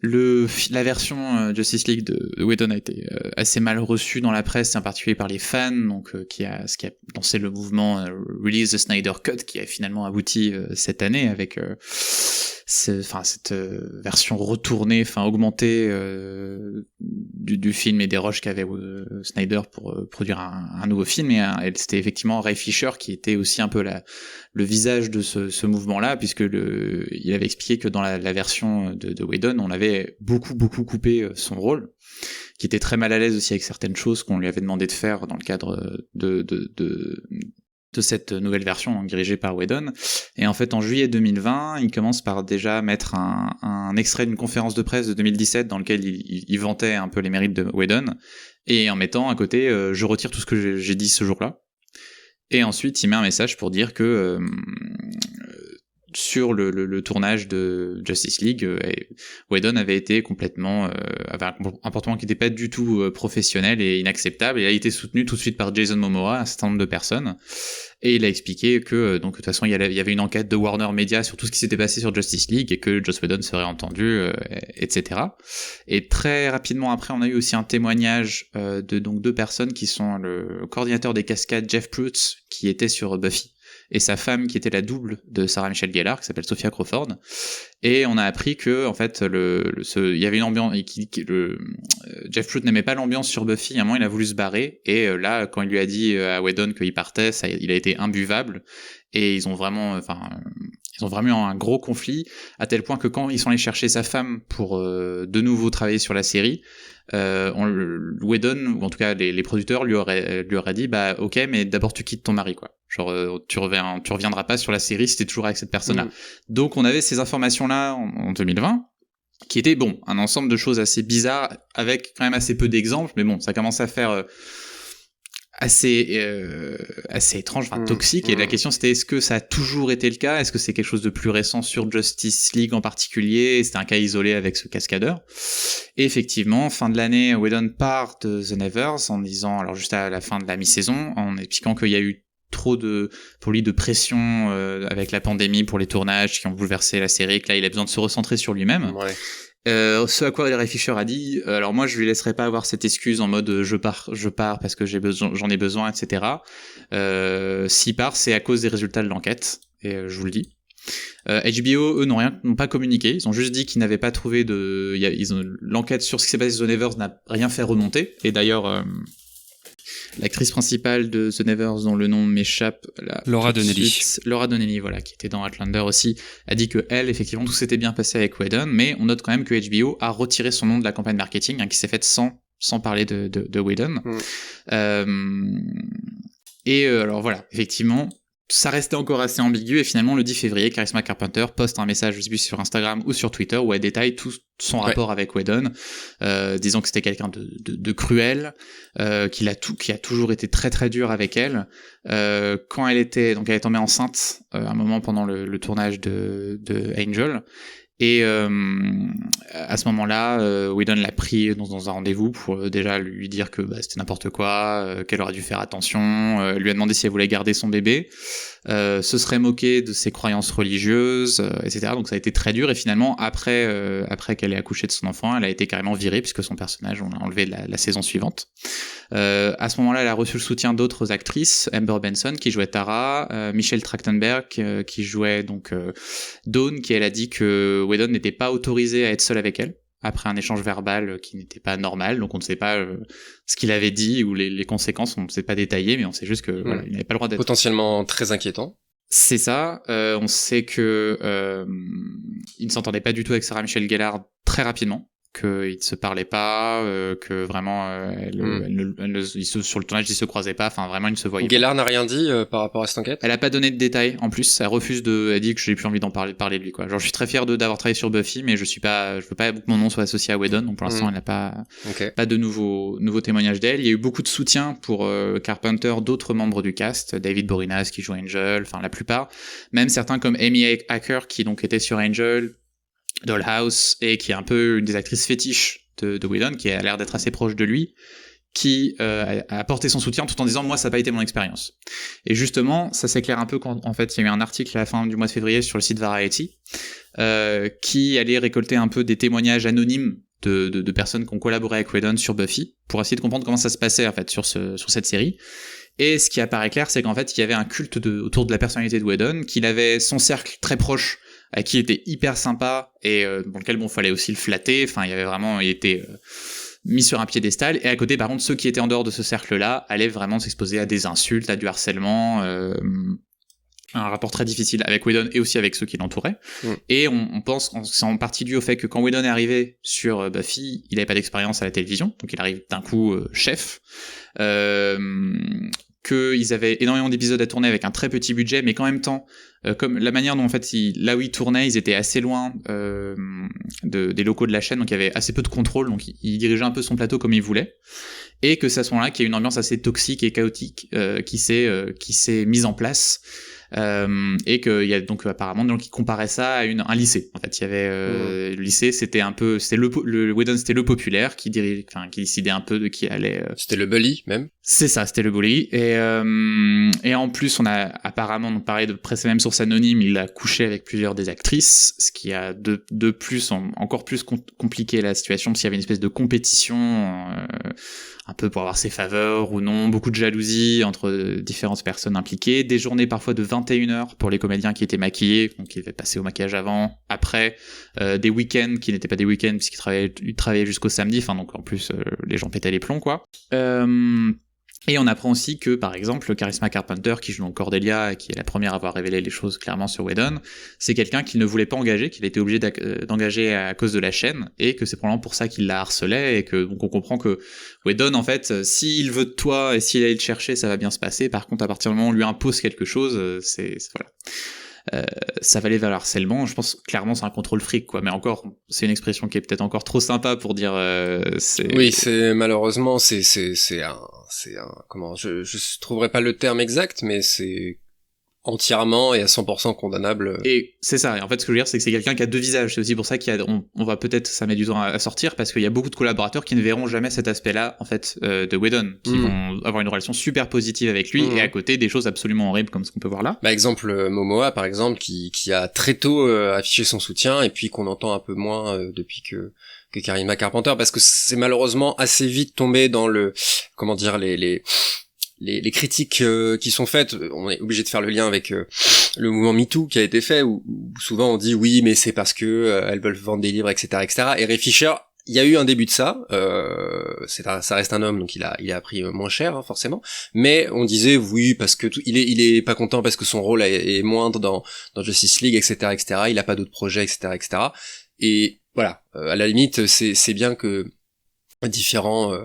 la version Justice League de Whedon a été assez mal reçue dans la presse, en particulier par les fans, donc ce qui a lancé le mouvement Release the Snyder Cut, qui a finalement abouti cette année avec cette version retournée, augmentée du film et des rushs qu'avait Snyder pour produire un nouveau film, et c'était effectivement Ray Fisher qui était aussi un peu le visage de ce mouvement-là, puisque il avait expliqué que dans la version de Whedon, on avait beaucoup coupé son rôle, qui était très mal à l'aise aussi avec certaines choses qu'on lui avait demandé de faire dans le cadre de cette nouvelle version dirigée par Whedon. Et en fait, en juillet 2020, il commence par déjà mettre un extrait d'une conférence de presse de 2017 dans lequel il vantait un peu les mérites de Whedon, et en mettant à côté je retire tout ce que j'ai dit ce jour-là. Et ensuite, il met un message pour dire que sur le tournage de Justice League, Whedon avait été complètement avait un comportement qui n'était pas du tout professionnel et inacceptable, et a été soutenu tout de suite par Jason Momoa, un certain nombre de personnes, et il a expliqué que donc de toute façon il y avait une enquête de Warner Media sur tout ce qui s'était passé sur Justice League, et que Joss Whedon serait entendu, etc. Et très rapidement après, on a eu aussi un témoignage de deux personnes qui sont le coordinateur des cascades Jeff Pruitt, qui était sur Buffy, et sa femme qui était la double de Sarah Michelle Gellar, qui s'appelle Sophia Crawford. Et on a appris que en fait il y avait une ambiance, et Jeff Pruitt n'aimait pas l'ambiance sur Buffy. À un moment, il a voulu se barrer, et là, quand il lui a dit à Whedon qu'il partait, il a été imbuvable, et ils ont vraiment eu un gros conflit, à tel point que quand ils sont allés chercher sa femme pour de nouveau travailler sur la série, Whedon, ou en tout cas les producteurs lui auraient dit ok, mais d'abord tu quittes ton mari, quoi. Genre tu reviendras pas sur la série si t'es toujours avec cette personne-là. Donc on avait ces informations-là en 2020, qui étaient un ensemble de choses assez bizarres, avec quand même assez peu d'exemples, mais ça commence à faire assez étrange, toxique. Et la question, c'était, est-ce que ça a toujours été le cas? Est-ce que c'est quelque chose de plus récent sur Justice League en particulier? C'était un cas isolé avec ce cascadeur. Et effectivement, fin de l'année, Whedon part de The Nevers en disant, alors juste à la fin de la mi-saison, en expliquant qu'il y a eu trop pour lui de pression avec la pandémie pour les tournages qui ont bouleversé la série, que là il a besoin de se recentrer sur lui-même. Ouais. Ce à quoi Ray Fisher a dit, alors moi je lui laisserai pas avoir cette excuse en mode je pars parce que j'en ai besoin, etc. S'il part, c'est à cause des résultats de l'enquête, et je vous le dis. HBO, eux, n'ont pas communiqué. Ils ont juste dit qu'ils n'avaient pas trouvé l'enquête sur ce qui s'est passé sur The Nevers n'a rien fait remonter. Et d'ailleurs, l'actrice principale de The Nevers, dont le nom m'échappe, Laura Donnelly, voilà, qui était dans Outlander aussi, a dit que elle, effectivement, tout s'était bien passé avec Whedon, mais on note quand même que HBO a retiré son nom de la campagne marketing, qui s'est faite sans parler de Whedon. Alors voilà, effectivement, ça restait encore assez ambigu, et finalement le 10 février, Charisma Carpenter poste un message, je sais plus, sur Instagram ou sur Twitter, où elle détaille tout son rapport avec Whedon, disant que c'était quelqu'un de cruel, qui a toujours été très très dur avec elle. Quand elle est tombée enceinte, un moment pendant le tournage de Angel, Et à ce moment-là, Whedon l'a pris dans un rendez-vous pour déjà lui dire que c'était n'importe quoi, qu'elle aurait dû faire attention, lui a demandé si elle voulait garder son bébé, se serait moqué de ses croyances religieuses, etc. Donc ça a été très dur, et finalement, après qu'elle ait accouché de son enfant, elle a été carrément virée, puisque son personnage, on l'a enlevé la saison suivante. À ce moment-là, elle a reçu le soutien d'autres actrices, Amber Benson, qui jouait Tara, Michelle Trachtenberg, qui jouait donc Dawn, qui elle a dit que Whedon n'était pas autorisé à être seul avec elle, après un échange verbal qui n'était pas normal, donc on ne sait pas ce qu'il avait dit ou les conséquences, on ne sait pas détailler, mais on sait juste que voilà, il n'avait pas le droit d'être... Potentiellement très inquiétant. C'est ça, on sait que il ne s'entendait pas du tout avec Sarah Michelle Gellar très rapidement, qu'ils ne se parlaient pas, que vraiment sur le tournage ils se croisaient pas, enfin vraiment ils ne se voyaient pas. Gellar n'a rien dit par rapport à cette enquête. Elle a pas donné de détails en plus, elle refuse elle dit que j'ai plus envie d'en parler de lui quoi. Genre je suis très fier d'avoir travaillé sur Buffy, mais je veux pas que mon nom soit associé à Whedon, donc pour l'instant elle n'a pas de nouveaux témoignages d'elle. Il y a eu beaucoup de soutien pour Carpenter, d'autres membres du cast, David Boreanaz qui joue Angel, enfin la plupart, même certains comme Amy Acker qui donc était sur Angel, Dollhouse, et qui est un peu une des actrices fétiches de Whedon, qui a l'air d'être assez proche de lui, qui a apporté son soutien tout en disant moi ça n'a pas été mon expérience. Et justement ça s'éclaire un peu quand en fait il y a eu un article à la fin du mois de février sur le site Variety qui allait récolter un peu des témoignages anonymes de personnes qui ont collaboré avec Whedon sur Buffy pour essayer de comprendre comment ça se passait en fait sur cette série. Et ce qui apparaît clair, c'est qu'en fait il y avait un culte autour de la personnalité de Whedon, qu'il avait son cercle très proche à qui il était hyper sympa et dans lequel fallait aussi le flatter, enfin il était mis sur un piédestal, et à côté par contre ceux qui étaient en dehors de ce cercle-là allaient vraiment s'exposer à des insultes, à du harcèlement, un rapport très difficile avec Whedon et aussi avec ceux qui l'entouraient. Et on pense c'est en partie dû au fait que quand Whedon est arrivé sur Buffy, il n'avait pas d'expérience à la télévision, donc il arrive d'un coup chef, qu'ils avaient énormément d'épisodes à tourner avec un très petit budget, mais qu'en même temps, comme la manière dont en fait là où ils tournaient, ils étaient assez loin des locaux de la chaîne, donc il y avait assez peu de contrôle, donc il dirigeait un peu son plateau comme il voulait, et que c'est à ce moment-là qu'il y a une ambiance assez toxique et chaotique qui s'est mise en place. Et qu'il y a donc apparemment des gens qui comparaient ça à un lycée. En fait, il y avait le lycée, c'était le Whedon, c'était le populaire qui décidait un peu de qui allait. C'était le bully même. C'est ça, c'était le bully. Et en plus, on a apparemment, donc pareil, d'après ces mêmes sources anonymes, il a couché avec plusieurs des actrices, ce qui a de plus encore plus compliqué la situation, parce qu'il y avait une espèce de compétition. Un peu pour avoir ses faveurs ou non, beaucoup de jalousie entre différentes personnes impliquées, des journées parfois de 21h pour les comédiens qui étaient maquillés, donc qui devaient passer au maquillage avant, après, des week-ends qui n'étaient pas des week-ends puisqu'ils travaillaient jusqu'au samedi, enfin donc en plus les gens pétaient les plombs quoi. Et on apprend aussi que, par exemple, Charisma Carpenter, qui joue dans Cordelia, et qui est la première à avoir révélé les choses clairement sur Whedon, c'est quelqu'un qu'il ne voulait pas engager, qu'il a été obligé d'engager à cause de la chaîne, et que c'est probablement pour ça qu'il la harcelait, et que donc on comprend que Whedon, en fait, s'il veut de toi, et s'il allait te chercher, ça va bien se passer. Par contre, à partir du moment où on lui impose quelque chose, voilà. Ça va aller vers le harcèlement. Je pense clairement c'est un contrôle fric quoi, mais encore c'est une expression qui est peut-être encore trop sympa pour dire oui, c'est malheureusement c'est un comment je trouverai pas le terme exact, mais c'est entièrement et à 100% condamnable. Et c'est ça, et en fait ce que je veux dire c'est que c'est quelqu'un qui a deux visages, c'est aussi pour ça on va peut-être, ça met du temps à sortir, parce qu'il y a beaucoup de collaborateurs qui ne verront jamais cet aspect-là en fait de Whedon, qui vont avoir une relation super positive avec lui, et à côté des choses absolument horribles comme ce qu'on peut voir là. Exemple Momoa par exemple qui a très tôt affiché son soutien, et puis qu'on entend un peu moins depuis que Charisma Carpenter, parce que c'est malheureusement assez vite tombé dans le comment dire les critiques qui sont faites. On est obligé de faire le lien avec le mouvement MeToo qui a été fait, où souvent on dit oui mais c'est parce que elles veulent vendre des livres, etc. Et Ray Fisher, il y a eu un début de ça, ça reste un homme donc il a pris moins cher hein, forcément, mais on disait oui parce que il est pas content parce que son rôle est moindre dans Justice League, etc. il a pas d'autres projets, etc. Et voilà, à la limite c'est bien que différents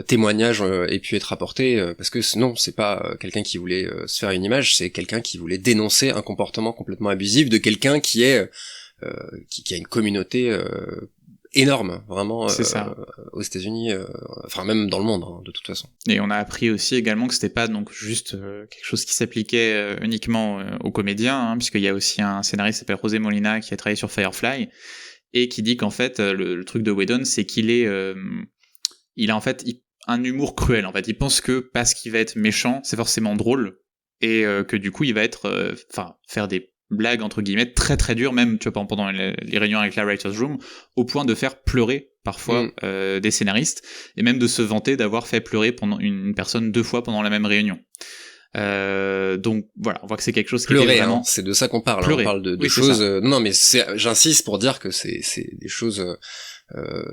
témoignages aient pu être apportés, parce que non, c'est pas quelqu'un qui voulait se faire une image, c'est quelqu'un qui voulait dénoncer un comportement complètement abusif de quelqu'un qui a une communauté énorme, vraiment, C'est ça. aux États-Unis, enfin même dans le monde, hein, de toute façon. Et on a appris aussi également que c'était pas donc juste quelque chose qui s'appliquait uniquement aux comédiens, hein, puisqu'il y a aussi un scénariste qui s'appelle José Molina qui a travaillé sur Firefly et qui dit qu'en fait le truc de Whedon, c'est qu'il il a en fait un humour cruel. En fait, il pense que parce qu'il va être méchant, c'est forcément drôle et que du coup il va être, faire des blagues entre guillemets très très dures, même tu vois pendant les réunions avec la writers room, au point de faire pleurer parfois des scénaristes et même de se vanter d'avoir fait pleurer pendant une personne 2 fois pendant la même réunion. Donc voilà, on voit que c'est quelque chose qui pleurer, est vraiment... hein, c'est de ça qu'on parle. Pleurer. On parle de Oui, choses. Non, mais j'insiste pour dire que c'est des choses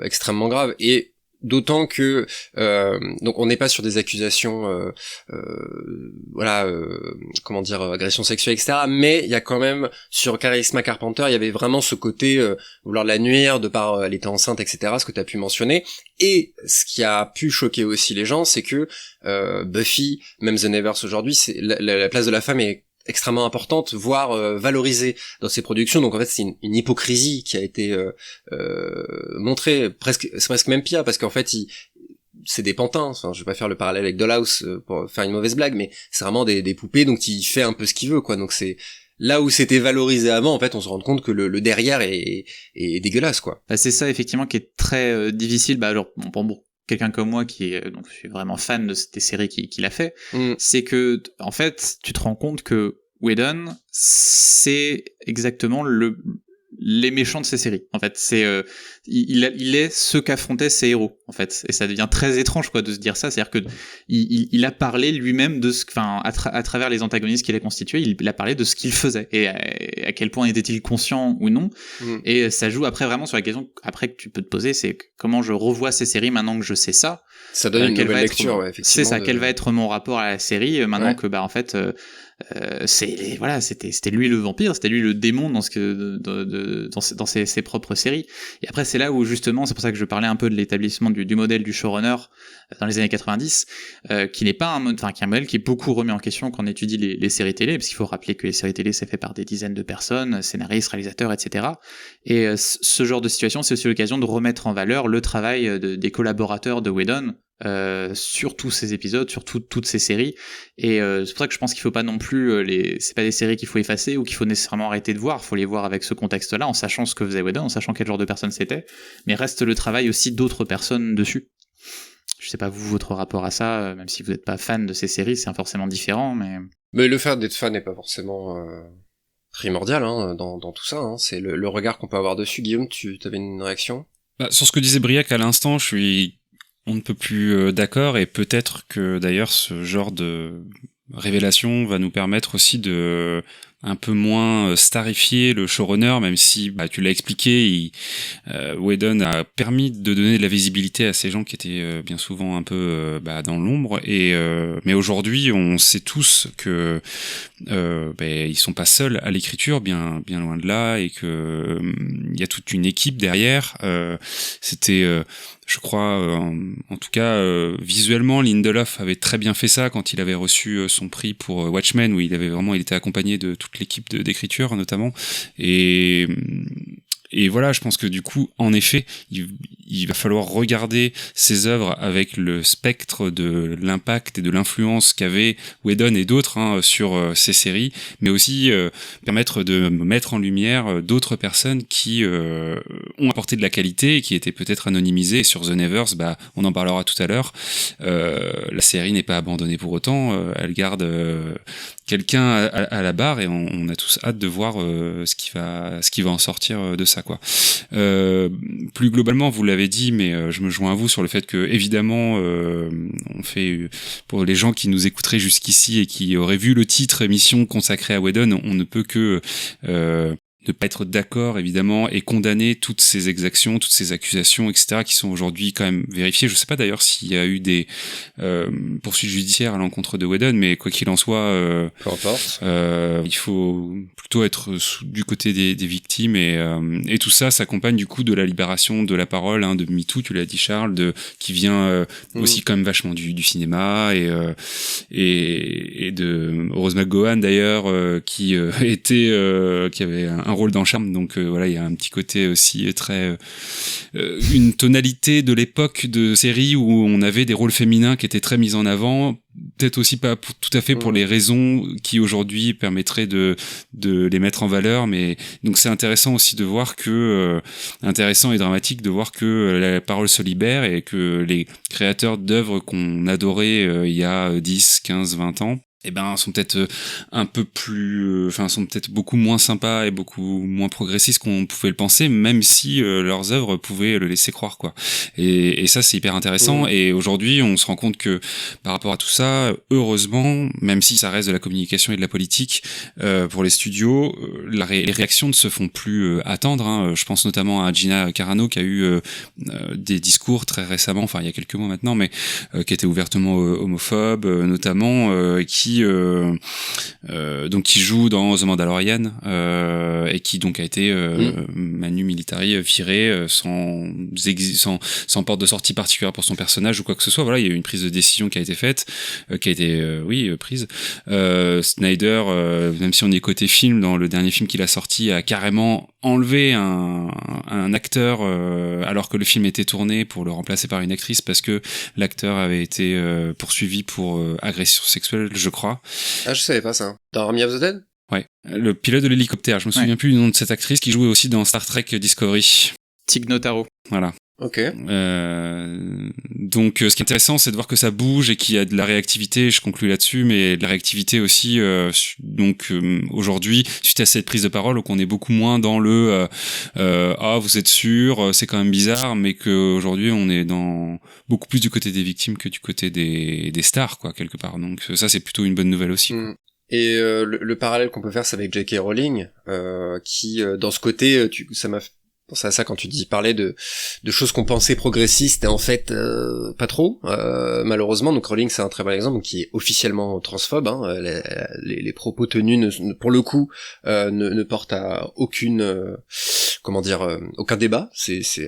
extrêmement graves et d'autant que donc on n'est pas sur des accusations comment dire, agression sexuelle, etc., mais il y a quand même sur Charisma Carpenter il y avait vraiment ce côté vouloir la nuire de par elle était enceinte, etc., ce que tu as pu mentionner. Et ce qui a pu choquer aussi les gens, c'est que Buffy, même The Nevers aujourd'hui, c'est la place de la femme est extrêmement importante, voire valorisée dans ses productions. Donc en fait c'est une hypocrisie qui a été montrée, c'est presque même pire, parce qu'en fait c'est des pantins. Enfin, je vais pas faire le parallèle avec Dollhouse pour faire une mauvaise blague, mais c'est vraiment des poupées, donc il fait un peu ce qu'il veut, quoi. Donc c'est là où c'était valorisé avant, en fait on se rend compte que le derrière est dégueulasse, quoi. Bah, c'est ça effectivement qui est très difficile. Bah alors bon, quelqu'un comme moi qui est donc je suis vraiment fan de des séries qu'il a fait, c'est que en fait tu te rends compte que Whedon c'est exactement les méchants de ces séries. En fait, c'est il est ce qu'affrontaient ses héros. En fait, et ça devient très étrange quoi de se dire ça. C'est-à-dire que il a parlé lui-même de ce, enfin à travers les antagonistes qu'il a constitués, il a parlé de ce qu'il faisait et à quel point était-il conscient ou non. Et ça joue après vraiment sur la question après que tu peux te poser, c'est comment je revois ces séries maintenant que je sais ça. Ça donne une nouvelle lecture, ouais, effectivement. C'est ça. Quel va être mon rapport à la série maintenant que bah en fait c'était lui le vampire, c'était lui le démon dans dans ses propres séries. Et après c'est là où justement, c'est pour ça que je parlais un peu de l'établissement du modèle du showrunner dans les années 90, qui n'est pas qui est un modèle qui est beaucoup remis en question quand on étudie les séries télé, parce qu'il faut rappeler que les séries télé c'est fait par des dizaines de personnes, scénaristes, réalisateurs, etc. Et ce genre de situation, c'est aussi l'occasion de remettre en valeur le travail des collaborateurs de Whedon sur tous ces épisodes, sur toutes ces séries. Et c'est pour ça que je pense qu'il faut pas non plus c'est pas des séries qu'il faut effacer ou qu'il faut nécessairement arrêter de voir. Il faut les voir avec ce contexte-là, en sachant ce que faisait Whedon, en sachant quel genre de personne c'était, mais reste le travail aussi d'autres personnes dessus. Je sais pas vous, votre rapport à ça, même si vous n'êtes pas fan de ces séries, c'est forcément différent, mais le fait d'être fan n'est pas forcément primordial dans tout ça, hein. C'est le regard qu'on peut avoir dessus. Guillaume, tu avais une réaction? Sur ce que disait Briac à l'instant, je suis on ne peut plus d'accord, et peut-être que d'ailleurs ce genre de révélation va nous permettre aussi de un peu moins starifier le showrunner, même si tu l'as expliqué, Whedon a permis de donner de la visibilité à ces gens qui étaient bien souvent un peu dans l'ombre, mais aujourd'hui on sait tous que ils sont pas seuls à l'écriture, bien loin de là, et que il y a toute une équipe derrière. C'était je crois, en tout cas, visuellement, Lindelof avait très bien fait ça quand il avait reçu son prix pour Watchmen, où il était accompagné de toute l'équipe d'écriture, notamment. Et voilà, je pense que du coup, en effet, il va falloir regarder ces œuvres avec le spectre de l'impact et de l'influence qu'avait Whedon et d'autres sur ces séries, mais aussi permettre de mettre en lumière d'autres personnes qui ont apporté de la qualité et qui étaient peut-être anonymisées. Et sur The Nevers, on en parlera tout à l'heure, la série n'est pas abandonnée pour autant, elle garde quelqu'un à la barre, et on a tous hâte de voir ce qui va en sortir de ça, quoi. Plus globalement, vous l'avez dit, mais je me joins à vous sur le fait que évidemment on fait, pour les gens qui nous écouteraient jusqu'ici et qui auraient vu le titre émission consacrée à Whedon, on ne peut que ne pas être d'accord, évidemment, et condamner toutes ces exactions, toutes ces accusations, etc., qui sont aujourd'hui quand même vérifiées. Je sais pas d'ailleurs s'il y a eu des poursuites judiciaires à l'encontre de Whedon, mais quoi qu'il en soit, peu importe. Il faut plutôt être du côté des victimes, et tout ça s'accompagne du coup de la libération de la parole, de MeToo, tu l'as dit Charles, qui vient aussi quand même vachement du cinéma, et de Rose McGowan d'ailleurs, qui avait un rôle dans Charmed, donc voilà, il y a un petit côté aussi très une tonalité de l'époque de série où on avait des rôles féminins qui étaient très mis en avant, peut-être aussi pas tout à fait pour les raisons qui aujourd'hui permettraient de les mettre en valeur, mais donc c'est intéressant aussi de voir que intéressant et dramatique de voir que la parole se libère et que les créateurs d'œuvres qu'on adorait il y a 10, 15, 20 ans sont peut-être un peu plus, sont peut-être beaucoup moins sympas et beaucoup moins progressistes qu'on pouvait le penser, même si leurs œuvres pouvaient le laisser croire, quoi. Et ça, c'est hyper intéressant. Et aujourd'hui, on se rend compte que par rapport à tout ça, heureusement, même si ça reste de la communication et de la politique, pour les studios, les réactions ne se font plus attendre, hein. Je pense notamment à Gina Carano qui a eu des discours très récemment, enfin il y a quelques mois maintenant, mais qui était ouvertement homophobe, notamment, qui joue dans The Mandalorian et qui donc a été manu militari viré sans porte de sortie particulière pour son personnage ou quoi que ce soit. Voilà, il y a eu une prise de décision qui a été faite, qui a été prise. Snyder, même si on est côté film, dans le dernier film qu'il a sorti, a carrément enlevé un acteur alors que le film était tourné pour le remplacer par une actrice parce que l'acteur avait été poursuivi pour agression sexuelle, je crois. Ah, je savais pas ça. Dans Army of the Dead ? Ouais. Le pilote de l'hélicoptère. Je me souviens plus du nom de cette actrice qui jouait aussi dans Star Trek Discovery. Tig Notaro. Voilà. Ok. Donc, ce qui est intéressant, c'est de voir que ça bouge et qu'il y a de la réactivité. Je conclue là-dessus, mais de la réactivité aussi. Aujourd'hui, suite à cette prise de parole, qu'on est beaucoup moins dans le vous êtes sûr, c'est quand même bizarre, mais qu'aujourd'hui, on est dans beaucoup plus du côté des victimes que du côté des stars, quoi, quelque part. Donc, ça, c'est plutôt une bonne nouvelle aussi. Quoi. Et le parallèle qu'on peut faire, c'est avec J.K. Rowling, qui dans ce côté, ça m'a pensé à ça quand tu parlais de choses qu'on pensait progressistes et en fait pas trop, malheureusement. Donc Rowling, c'est un très bon exemple, qui est officiellement transphobe, hein. Les propos tenus pour le coup ne portent à aucune aucun débat.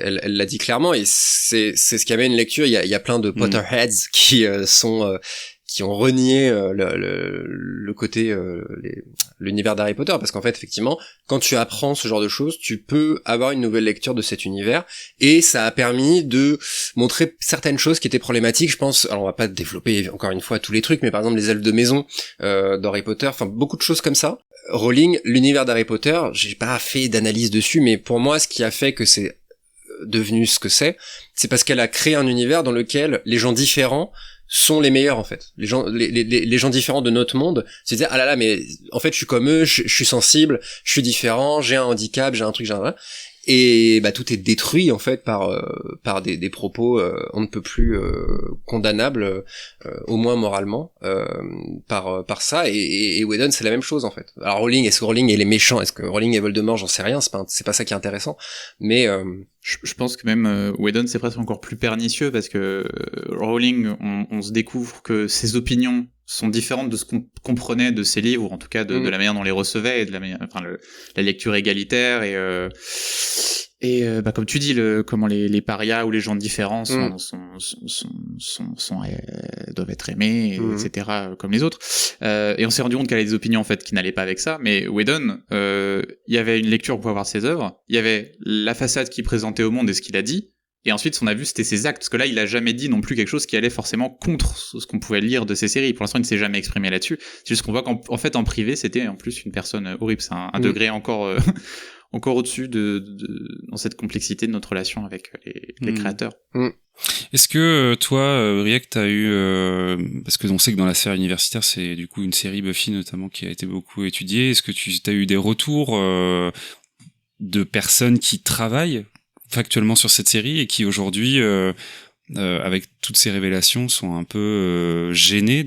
Elle l'a dit clairement, et c'est ce qui amène une lecture. Il y a plein de Potterheads qui ont renié le côté l'univers d'Harry Potter, parce qu'en fait effectivement quand tu apprends ce genre de choses, tu peux avoir une nouvelle lecture de cet univers, et ça a permis de montrer certaines choses qui étaient problématiques. Je pense, alors on va pas développer encore une fois tous les trucs, mais par exemple les elfes de maison d'Harry Potter, enfin beaucoup de choses comme ça. Rowling, l'univers d'Harry Potter, j'ai pas fait d'analyse dessus, mais pour moi ce qui a fait que c'est devenu ce que c'est parce qu'elle a créé un univers dans lequel les gens différents sont les meilleurs, en fait. Les gens différents de notre monde, c'est dire, ah là là, mais en fait je suis comme eux, je suis sensible, je suis différent, j'ai un handicap, j'ai un truc, et tout est détruit en fait par des propos on ne peut plus condamnables, au moins moralement, par ça. Et Whedon, c'est la même chose en fait. Alors Rowling, est-ce que Rowling elle est méchant, est-ce que Rowling est Voldemort, j'en sais rien, c'est pas ça qui est intéressant, mais je pense que même Whedon c'est presque encore plus pernicieux, parce que Rowling, on se découvre que ses opinions sont différentes de ce qu'on comprenait de ses livres, ou en tout cas de la manière dont on les recevait, et de la manière, la lecture égalitaire, et comme tu dis, comment les parias ou les gens différents doivent être aimés, etc., comme les autres. Et on s'est rendu compte qu'elle avait des opinions en fait qui n'allaient pas avec ça. Mais Whedon, il y avait une lecture pour avoir ses œuvres, il y avait la façade qu'il présentait au monde et ce qu'il a dit. Et ensuite, ce qu'on a vu, c'était ses actes. Parce que là, il a jamais dit non plus quelque chose qui allait forcément contre ce qu'on pouvait lire de ses séries. Pour l'instant, il ne s'est jamais exprimé là-dessus. C'est juste qu'on voit qu'en fait, en privé, c'était en plus une personne horrible. C'est un degré encore au-dessus dans cette complexité de notre relation avec les créateurs. Est-ce que toi, Briac, t'as eu... parce que on sait que dans la sphère universitaire, c'est du coup une série Buffy notamment qui a été beaucoup étudiée. Est-ce que t'as eu des retours de personnes qui travaillent factuellement sur cette série et qui aujourd'hui, avec toutes ces révélations, sont un peu gênés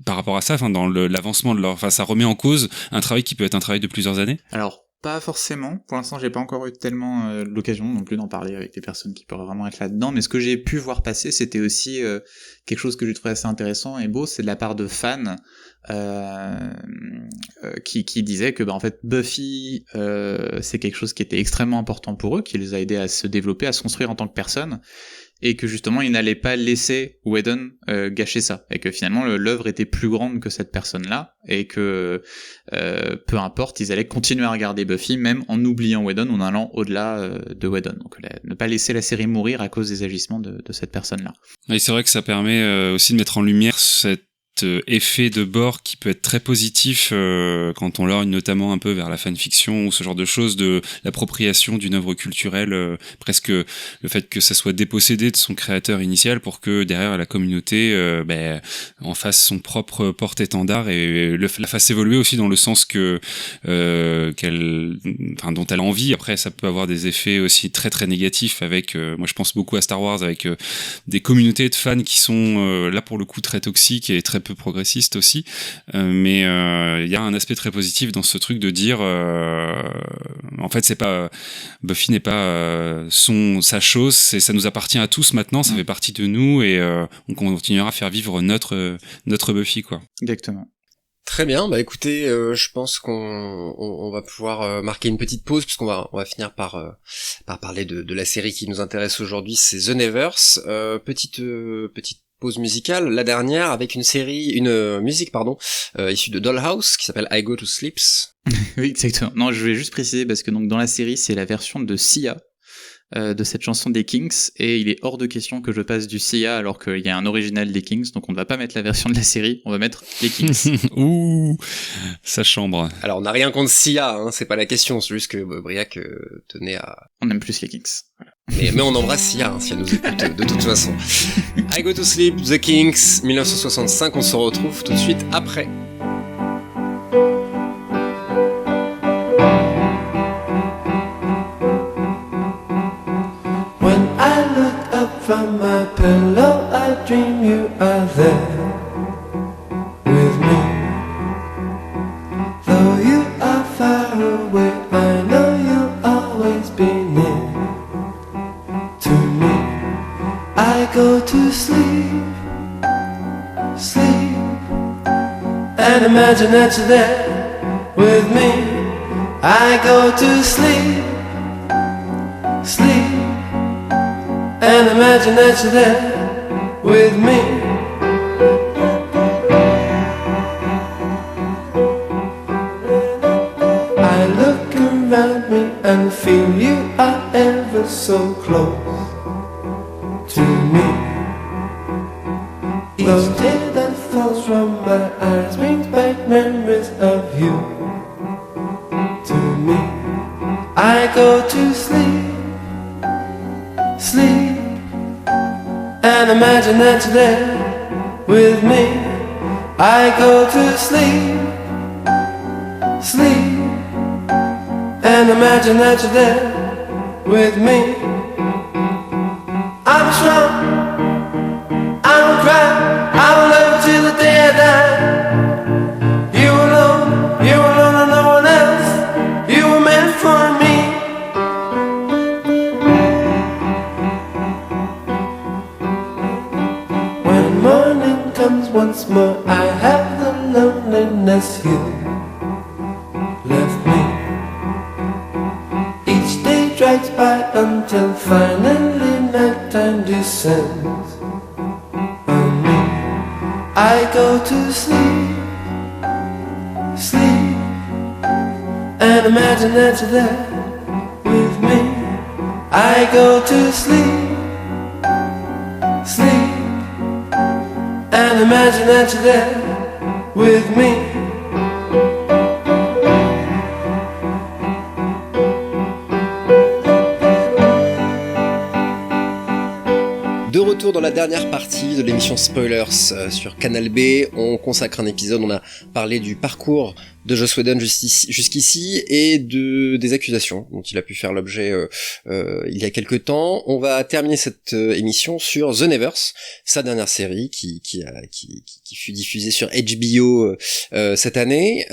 par rapport à ça, dans l'avancement de ça remet en cause un travail qui peut être un travail de plusieurs années? Alors, pas forcément. Pour l'instant, j'ai pas encore eu tellement l'occasion non plus d'en parler avec des personnes qui pourraient vraiment être là-dedans, mais ce que j'ai pu voir passer, c'était aussi quelque chose que j'ai trouvé assez intéressant et beau, c'est de la part de fans qui disaient que en fait Buffy c'est quelque chose qui était extrêmement important pour eux, qui les a aidés à se développer, à se construire en tant que personne, et que justement il n'allait pas laisser Whedon gâcher ça, et que finalement l'œuvre était plus grande que cette personne-là, et que peu importe, ils allaient continuer à regarder Buffy même en oubliant Whedon, en allant au-delà de Whedon. Donc ne pas laisser la série mourir à cause des agissements de cette personne-là. Et c'est vrai que ça permet aussi de mettre en lumière cet effet de bord qui peut être très positif quand on lorgne notamment un peu vers la fanfiction ou ce genre de choses, de l'appropriation d'une œuvre culturelle, presque le fait que ça soit dépossédé de son créateur initial pour que derrière la communauté en fasse son propre porte-étendard et la fasse évoluer aussi dans le sens que dont elle a envie. Après ça peut avoir des effets aussi très très négatifs avec moi je pense beaucoup à Star Wars avec des communautés de fans qui sont là pour le coup très toxiques et très peu progressiste aussi, mais il y a un aspect très positif dans ce truc de dire en fait c'est pas Buffy n'est pas sa chose, ça nous appartient à tous maintenant, ça fait partie de nous et on continuera à faire vivre notre Buffy quoi. Exactement. Très bien, bah écoutez, je pense qu'on va pouvoir marquer une petite pause puisqu'on va finir par parler de la série qui nous intéresse aujourd'hui, c'est The Nevers. Petite pause musicale, la dernière avec une musique issue de Dollhouse qui s'appelle I Go to Sleeps. Oui, exactement. Non, je vais juste préciser parce que donc dans la série, c'est la version de Sia de cette chanson des Kings, et il est hors de question que je passe du Sia alors qu'il y a un original des Kings, donc on ne va pas mettre la version de la série, on va mettre les Kings. Ouh, sa chambre. Alors on n'a rien contre Sia, hein, c'est pas la question, c'est juste que Briac tenait à... On aime plus les Kings. Voilà. Mais on embrasse Sia, hein, si elle nous écoute de toute façon. I Go to Sleep, The Kings, 1965, on se retrouve tout de suite après. From my pillow I dream you are there with me. Though you are far away, I know you'll always be near to me. I go to sleep, sleep, and imagine that you're there with me. I go to sleep, sleep, and imagine that you're there with me. I look around me and feel you are ever so close to me. Each tear that falls from my eyes brings back memories of you to me. I go to sleep, sleep, and imagine that you're there with me. I go to sleep, sleep, and imagine that you're there with me. I'm strong, I don't cry, I will live till the day I die. You alone and no one else, you were meant for me. Once more I have the loneliness you left me. Each day drags by until finally nighttime descends on me. I go to sleep, sleep, and imagine that you're there with me. I go to sleep, sleep, and imagine that you're there with me. De retour dans la dernière partie de l'émission Spoilers sur Canal B, on consacre un épisode, on a parlé du parcours de Joss Whedon jusqu'ici et des accusations dont il a pu faire l'objet il y a quelque temps. On va terminer cette émission sur The Nevers, sa dernière série qui fut diffusée sur HBO cette année.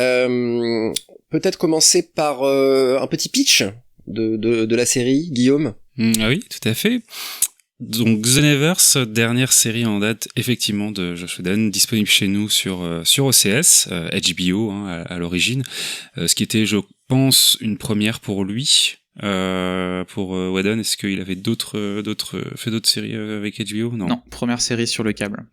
Peut-être commencer par un petit pitch de la série, Guillaume. Ah oui, tout à fait. Donc The Nevers, dernière série en date effectivement de Joss Whedon, disponible chez nous sur OCS, HBO à l'origine, ce qui était je pense une première pour lui. pour Whedon. Est-ce qu'il avait fait d'autres séries avec HBO? Non, première série sur le câble.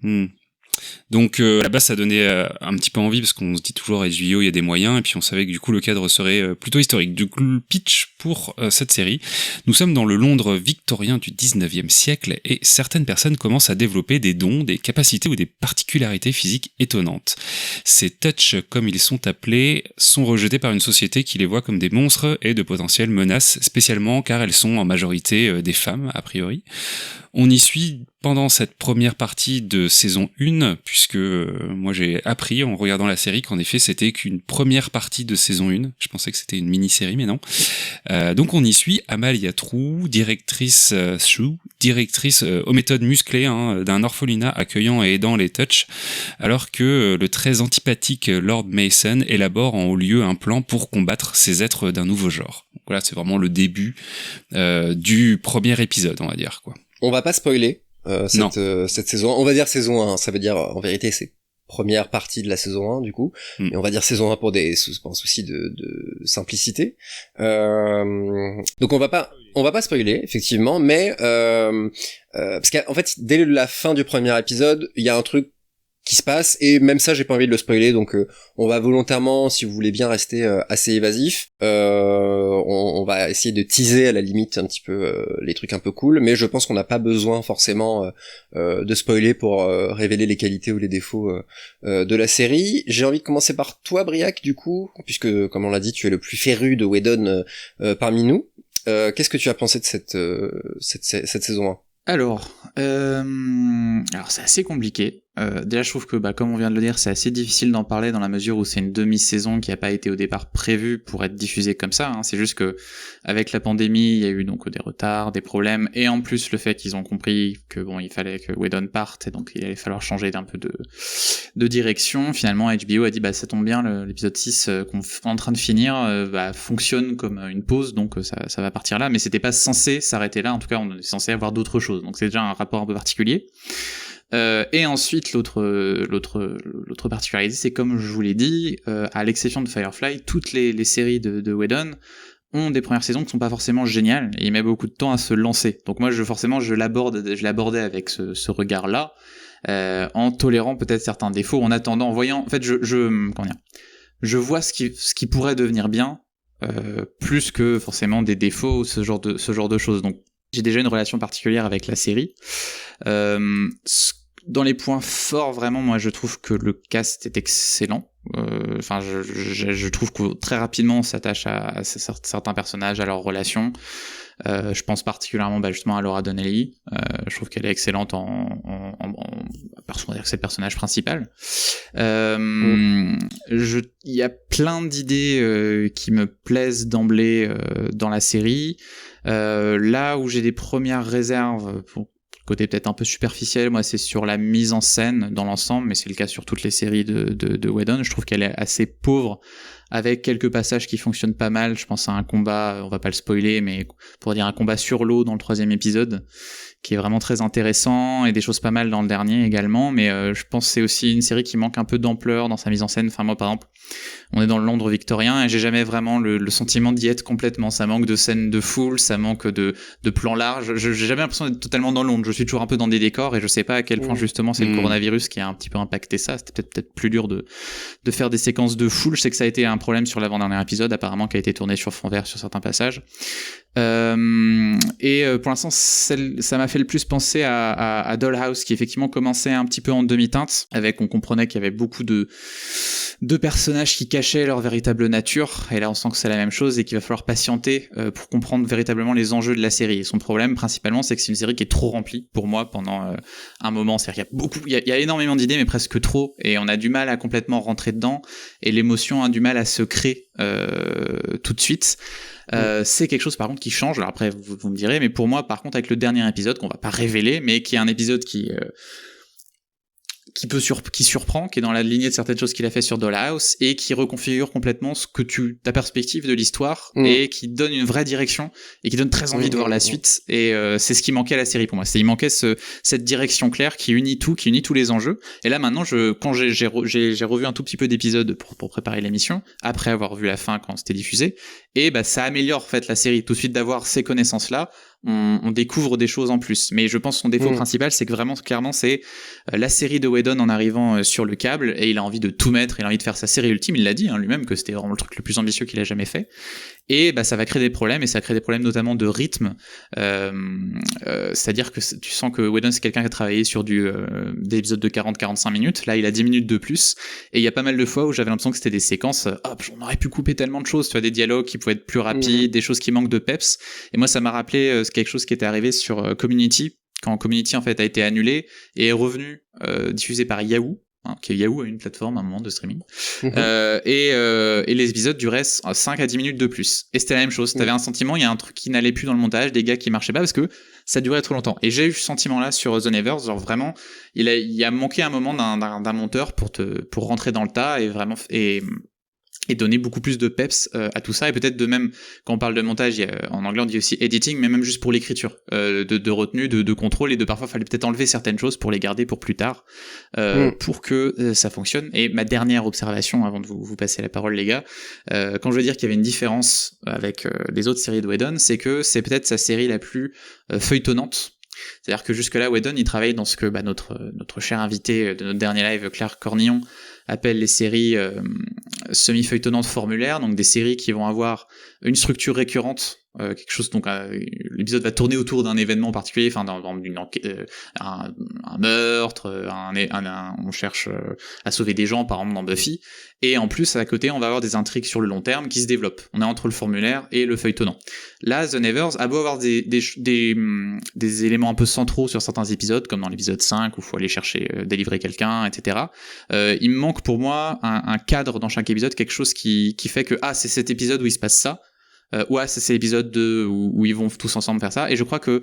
Donc à la base ça donnait un petit peu envie parce qu'on se dit toujours HBO il y a des moyens, et puis on savait que du coup le cadre serait plutôt historique. Du coup le pitch pour cette série: nous sommes dans le Londres victorien du 19e siècle et certaines personnes commencent à développer des dons, des capacités ou des particularités physiques étonnantes. Ces touchs, comme ils sont appelés, sont rejetés par une société qui les voit comme des monstres et de potentielles menaces, spécialement car elles sont en majorité des femmes a priori. On y suit pendant cette première partie de saison 1, puisque moi j'ai appris en regardant la série qu'en effet c'était qu'une première partie de saison 1. Je pensais que c'était une mini-série, mais non. Donc on y suit Amalia True, directrice aux méthodes musclées d'un orphelinat accueillant et aidant les Touch, alors que le très antipathique Lord Mason élabore en haut lieu un plan pour combattre ces êtres d'un nouveau genre. Donc voilà, c'est vraiment le début du premier épisode, on va dire, quoi. On va pas spoiler cette saison 1. On va dire saison 1, ça veut dire en vérité c'est première partie de la saison 1 du coup, et on va dire saison 1 pour un souci de simplicité. Donc on va pas spoiler effectivement, mais parce qu'en fait dès la fin du premier épisode, il y a un truc qui se passe, et même ça j'ai pas envie de le spoiler, donc on va volontairement, si vous voulez bien rester assez évasif, on va essayer de teaser à la limite un petit peu les trucs un peu cool, mais je pense qu'on n'a pas besoin forcément de spoiler pour révéler les qualités ou les défauts de la série. J'ai envie de commencer par toi Briac du coup, puisque comme on l'a dit tu es le plus féru de Whedon parmi nous. Qu'est-ce que tu as pensé de cette saison 1? Alors c'est assez compliqué. Déjà je trouve que comme on vient de le dire, c'est assez difficile d'en parler dans la mesure où c'est une demi-saison qui a pas été au départ prévue pour être diffusée comme ça, c'est juste que avec la pandémie il y a eu donc des retards, des problèmes, et en plus le fait qu'ils ont compris que il fallait que Whedon parte, et donc il allait falloir changer d'un peu de direction. Finalement HBO a dit ça tombe bien, l'épisode 6 qu'on est en train de finir fonctionne comme une pause, donc ça va partir là, mais c'était pas censé s'arrêter là, en tout cas on est censé avoir d'autres choses, donc c'est déjà un rapport un peu particulier. Et ensuite l'autre particularité, c'est comme je vous l'ai dit, à l'exception de Firefly, toutes les séries de Whedon ont des premières saisons qui sont pas forcément géniales, et il met beaucoup de temps à se lancer. Donc moi je l'abordais avec ce regard-là, en tolérant peut-être certains défauts, en attendant, en voyant, en fait je vois ce qui pourrait devenir bien, plus que forcément des défauts ou ce genre de choses. Donc j'ai déjà une relation particulière avec la série. Dans les points forts, vraiment, moi, je trouve que le cast est excellent. Je trouve que très rapidement, on s'attache à certains personnages, à leurs relations. Je pense particulièrement, justement, à Laura Donnelly. Je trouve qu'elle est excellente parce qu'on va dire que c'est le personnage principal. Il y a plein d'idées qui me plaisent d'emblée dans la série. Là où j'ai des premières réserves, pour côté peut-être un peu superficiel, moi c'est sur la mise en scène dans l'ensemble, mais c'est le cas sur toutes les séries de Whedon. Je trouve qu'elle est assez pauvre, avec quelques passages qui fonctionnent pas mal. Je pense à un combat, on va pas le spoiler, mais pour dire un combat sur l'eau dans le 3e épisode, qui est vraiment très intéressant, et des choses pas mal dans le dernier également, mais je pense que c'est aussi une série qui manque un peu d'ampleur dans sa mise en scène. Enfin moi par exemple, on est dans le Londres victorien et j'ai jamais vraiment le sentiment d'y être complètement. Ça manque de scènes de foule, ça manque de plans larges. J'ai jamais l'impression d'être totalement dans Londres. Je suis toujours un peu dans des décors, et je sais pas à quel point justement c'est le coronavirus qui a un petit peu impacté ça. C'était peut-être plus dur de faire des séquences de foule. Je sais que ça a été un problème sur l'avant-dernier épisode apparemment, qui a été tourné sur fond vert sur certains passages. Pour l'instant ça m'a fait le plus penser à Dollhouse, qui effectivement commençait un petit peu en demi-teinte, on comprenait qu'il y avait beaucoup de personnages qui cachaient leur véritable nature, et là on sent que c'est la même chose et qu'il va falloir patienter pour comprendre véritablement les enjeux de la série. Et son problème principalement, c'est que c'est une série qui est trop remplie pour moi pendant un moment. C'est-à-dire qu'il y a énormément d'idées, mais presque trop, et on a du mal à complètement rentrer dedans, et l'émotion a du mal à se créer tout de suite. C'est quelque chose par contre qui change. Alors après vous me direz, mais pour moi par contre avec le dernier épisode, qu'on va pas révéler, mais qui est un épisode qui qui surprend, qui est dans la lignée de certaines choses qu'il a fait sur Dollhouse et qui reconfigure complètement ta perspective de l'histoire et qui donne une vraie direction et qui donne très envie de voir la suite. Et c'est ce qui manquait à la série pour moi. Il manquait cette direction claire qui unit tous les enjeux. Et là maintenant, quand j'ai revu un tout petit peu d'épisodes pour préparer l'émission, après avoir vu la fin quand c'était diffusé, et ça améliore en fait la série tout de suite d'avoir ces connaissances-là. On découvre des choses en plus. Mais je pense que son défaut principal, c'est que vraiment, clairement, c'est la série de Whedon en arrivant sur le câble, et il a envie de tout mettre, il a envie de faire sa série ultime, il l'a dit lui-même, que c'était vraiment le truc le plus ambitieux qu'il a jamais fait. Et ça va créer des problèmes, et ça crée des problèmes notamment de rythme. C'est-à-dire que tu sens que Whedon, c'est quelqu'un qui a travaillé sur des épisodes de 40-45 minutes, là il a 10 minutes de plus, et il y a pas mal de fois où j'avais l'impression que c'était des séquences, on aurait pu couper tellement de choses, tu vois, des dialogues qui pouvaient être plus rapides, des choses qui manquent de peps, et moi ça m'a rappelé quelque chose qui était arrivé sur Community, quand Community en fait a été annulé et est revenu diffusé par Yahoo, qui est Yahoo a une plateforme à un moment de streaming, et les épisodes duraient 5 à 10 minutes de plus, et c'était la même chose, t'avais un sentiment, il y a un truc qui n'allait plus dans le montage, des gars qui marchaient pas parce que ça durait trop longtemps, et j'ai eu ce sentiment là sur The Nevers, genre vraiment il a manqué un moment d'un monteur pour rentrer dans le tas et vraiment et donner beaucoup plus de peps à tout ça, et peut-être de même, quand on parle de montage, en anglais on dit aussi editing, mais même juste pour l'écriture, de retenue, de contrôle, et de parfois fallait peut-être enlever certaines choses pour les garder pour plus tard, pour que ça fonctionne. Et ma dernière observation, avant de vous passer la parole les gars, quand je veux dire qu'il y avait une différence avec les autres séries de Whedon, c'est que c'est peut-être sa série la plus feuilletonnante. C'est-à-dire que jusque-là, Whedon, il travaille dans ce que notre cher invité de notre dernier live, Claire Cornillon, appelle les séries semi-feuilletonnantes formulaires, donc des séries qui vont avoir une structure récurrente, quelque chose, donc l'épisode va tourner autour d'un événement particulier, enfin un meurtre, on cherche à sauver des gens, par exemple dans Buffy, et en plus à côté on va avoir des intrigues sur le long terme qui se développent. On est entre le formulaire et le feuilletonnant. Là, The Nevers a beau avoir des éléments un peu centraux sur certains épisodes, comme dans l'épisode 5 où il faut aller chercher, délivrer quelqu'un, etc. Il me manque pour moi un cadre dans chaque épisode, quelque chose qui fait que c'est cet épisode où il se passe ça, c'est l'épisode 2 où ils vont tous ensemble faire ça, et je crois que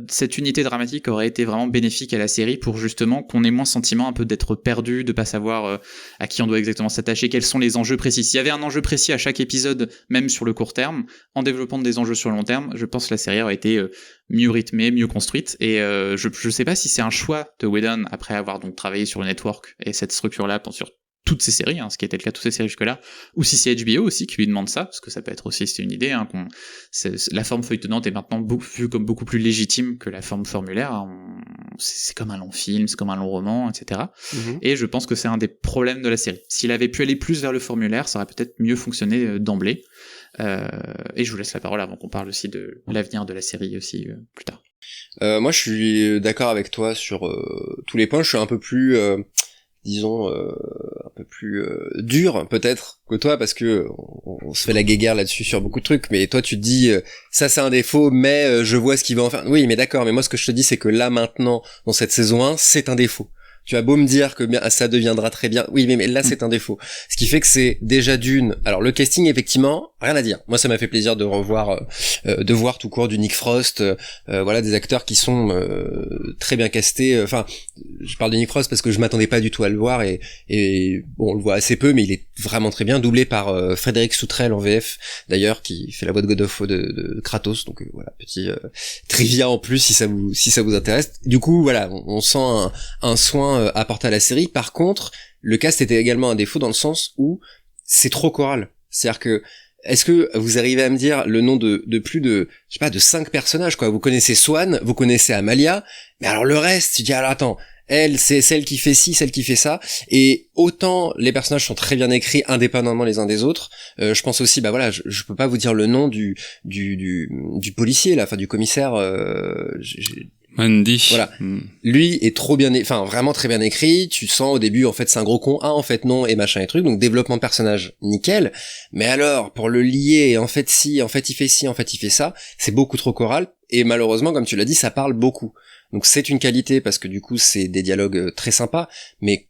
cette unité dramatique aurait été vraiment bénéfique à la série pour justement qu'on ait moins sentiment un peu d'être perdu, de pas savoir à qui on doit exactement s'attacher, quels sont les enjeux précis. S'il y avait un enjeu précis à chaque épisode, même sur le court terme, en développant des enjeux sur le long terme, je pense que la série aurait été mieux rythmée, mieux construite, et je sais pas si c'est un choix de Whedon après avoir donc travaillé sur le network et cette structure-là sur toutes ces séries, ce qui était le cas de toutes ces séries jusque-là, ou si c'est HBO aussi qui lui demande ça, parce que ça peut être aussi, c'est une idée, la forme feuilletonnante est maintenant vue comme beaucoup plus légitime que la forme formulaire, c'est comme un long film, c'est comme un long roman, etc. Et je pense que c'est un des problèmes de la série. S'il avait pu aller plus vers le formulaire, ça aurait peut-être mieux fonctionné d'emblée, et je vous laisse la parole avant qu'on parle aussi de l'avenir de la série aussi plus tard. Moi je suis d'accord avec toi sur tous les points, je suis un peu plus... disons un peu plus dur peut-être que toi, parce que on se fait la guéguerre là-dessus sur beaucoup de trucs, mais toi tu te dis ça c'est un défaut, mais je vois ce qu'il va en faire. Oui mais d'accord, mais moi ce que je te dis c'est que là maintenant dans cette saison 1 c'est un défaut. Tu as beau me dire que ça deviendra très bien, oui mais là c'est un défaut. Ce qui fait que c'est déjà d'une... Alors le casting effectivement, rien à dire. Moi ça m'a fait plaisir de voir tout court du Nick Frost, voilà des acteurs qui sont très bien castés. Enfin, je parle de Nick Frost parce que je m'attendais pas du tout à le voir et bon on le voit assez peu, mais il est vraiment très bien, doublé par Frédéric Soutrel en VF d'ailleurs, qui fait la voix de God of War de Kratos. Donc voilà, petit trivia en plus si ça vous intéresse. Du coup voilà, on sent un soin apporté à la série. Par contre, le cast était également un défaut dans le sens où c'est trop choral. C'est-à-dire que, est-ce que vous arrivez à me dire le nom de plus de, je sais pas, de 5 personnages, quoi? Vous connaissez Swan, vous connaissez Amalia, mais alors le reste, tu dis, alors attends, elle, c'est celle qui fait ci, celle qui fait ça, et autant les personnages sont très bien écrits indépendamment les uns des autres, je pense aussi, bah voilà, je peux pas vous dire le nom du policier, là, enfin du commissaire, Andy. Voilà. Lui est trop bien, vraiment très bien écrit. Tu sens au début, en fait, c'est un gros con. En fait, non, et machin et truc. Donc, développement de personnage, nickel. Mais alors, pour le lier, en fait, si, en fait, il fait ci, en fait, il fait ça, c'est beaucoup trop choral. Et malheureusement, comme tu l'as dit, ça parle beaucoup. Donc, c'est une qualité parce que du coup, c'est des dialogues très sympas. Mais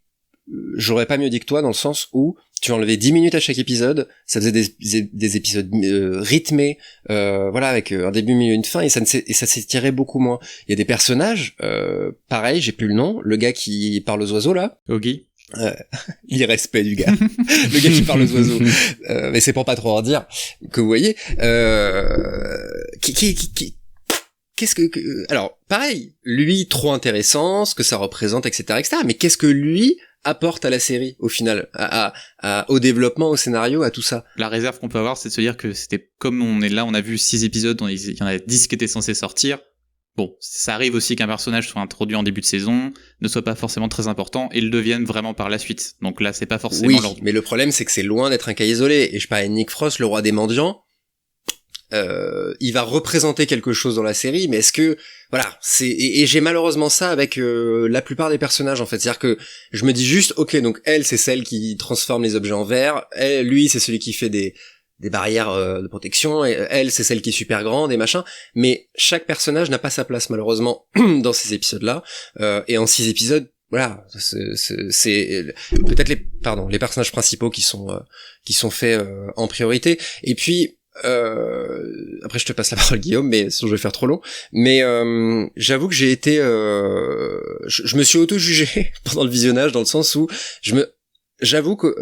j'aurais pas mieux dit que toi dans le sens où tu enlevais 10 minutes à chaque épisode, ça faisait des épisodes rythmés, voilà, avec un début, milieu, une fin, et ça s'étirait beaucoup moins. Il y a des personnages, pareil, j'ai plus le nom, le gars qui parle aux oiseaux là. Oggy. Il est respect du gars, le gars qui parle aux oiseaux, mais c'est pour pas trop en dire que vous voyez, qu'est-ce que alors pareil, lui trop intéressant, ce que ça représente, etc., mais qu'est-ce que lui apporte à la série au final, au développement, au scénario, à tout ça. La réserve qu'on peut avoir, c'est de se dire que c'était comme on est là, on a vu 6 épisodes, il y en a 10 qui étaient censés sortir. Bon, ça arrive aussi qu'un personnage soit introduit en début de saison, ne soit pas forcément très important, et le devienne vraiment par la suite. Donc là, c'est pas forcément l'ordre. Mais le problème, c'est que c'est loin d'être un cas isolé. Et je parlais de Nick Frost, le roi des mendiants. Il va représenter quelque chose dans la série, mais est-ce que, voilà, et j'ai malheureusement ça avec la plupart des personnages, en fait. C'est-à-dire que je me dis juste, ok, donc elle, c'est celle qui transforme les objets en verre. Lui, c'est celui qui fait des barrières de protection, et elle c'est celle qui est super grande et machin, mais chaque personnage n'a pas sa place malheureusement dans ces épisodes-là, et en 6 épisodes, voilà, c'est peut-être les personnages principaux qui sont faits en priorité, et puis après je te passe la parole Guillaume, mais sinon je vais faire trop long, mais j'avoue que j'ai été je me suis auto-jugé pendant le visionnage, dans le sens où j'avoue que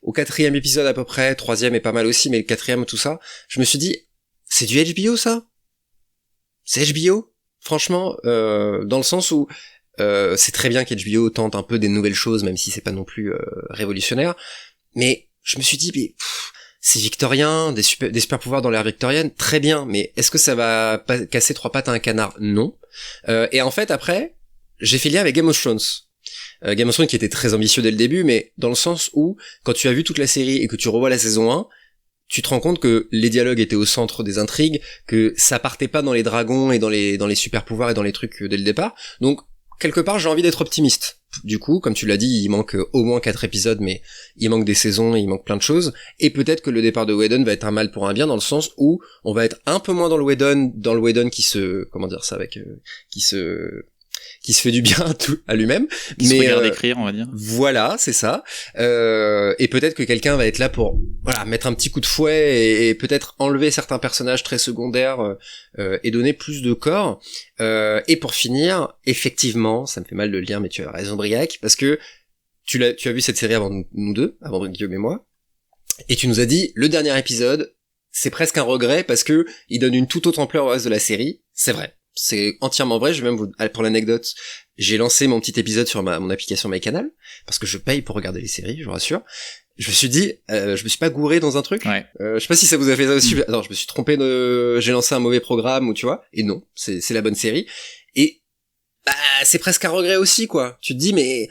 au 4e épisode à peu près, 3e est pas mal aussi, mais le 4e tout ça, je me suis dit, c'est du HBO ça ? C'est HBO ? Franchement, dans le sens où c'est très bien qu'HBO tente un peu des nouvelles choses, même si c'est pas non plus révolutionnaire, mais je me suis dit, c'est victorien, des super pouvoirs dans l'ère victorienne, très bien, mais est-ce que ça va pas casser 3 pattes à un canard ? Non. Et en fait, après, j'ai fait lien avec Game of Thrones. Game of Thrones qui était très ambitieux dès le début, mais dans le sens où, quand tu as vu toute la série et que tu revois la saison 1, tu te rends compte que les dialogues étaient au centre des intrigues, que ça partait pas dans les dragons et dans les super pouvoirs et dans les trucs dès le départ. Donc, quelque part, j'ai envie d'être optimiste. Du coup, comme tu l'as dit, il manque au moins 4 épisodes, mais il manque des saisons, il manque plein de choses. Et peut-être que le départ de Whedon va être un mal pour un bien, dans le sens où on va être un peu moins dans le Whedon qui se, comment dire ça, avec, qui se fait du bien à lui-même, qui se regarde écrire, on va dire. Voilà, c'est ça. Et peut-être que quelqu'un va être là pour, voilà, mettre un petit coup de fouet et peut-être enlever certains personnages très secondaires et donner plus de corps. Et pour finir, effectivement, ça me fait mal de le dire, mais tu as raison, Briac, parce que tu as vu cette série avant nous deux, avant Guillaume et moi, et tu nous as dit le dernier épisode, c'est presque un regret parce que il donne une toute autre ampleur au reste de la série. C'est vrai. C'est entièrement vrai, je vais même pour l'anecdote, j'ai lancé mon petit épisode sur mon application MyCanal, parce que je paye pour regarder les séries, je vous rassure. Je me suis dit, je me suis pas gouré dans un truc. Ouais. Je sais pas si ça vous a fait ça aussi. Non, je me suis trompé j'ai lancé un mauvais programme, ou tu vois. Et non, c'est la bonne série. Et, c'est presque un regret aussi, quoi. Tu te dis, mais,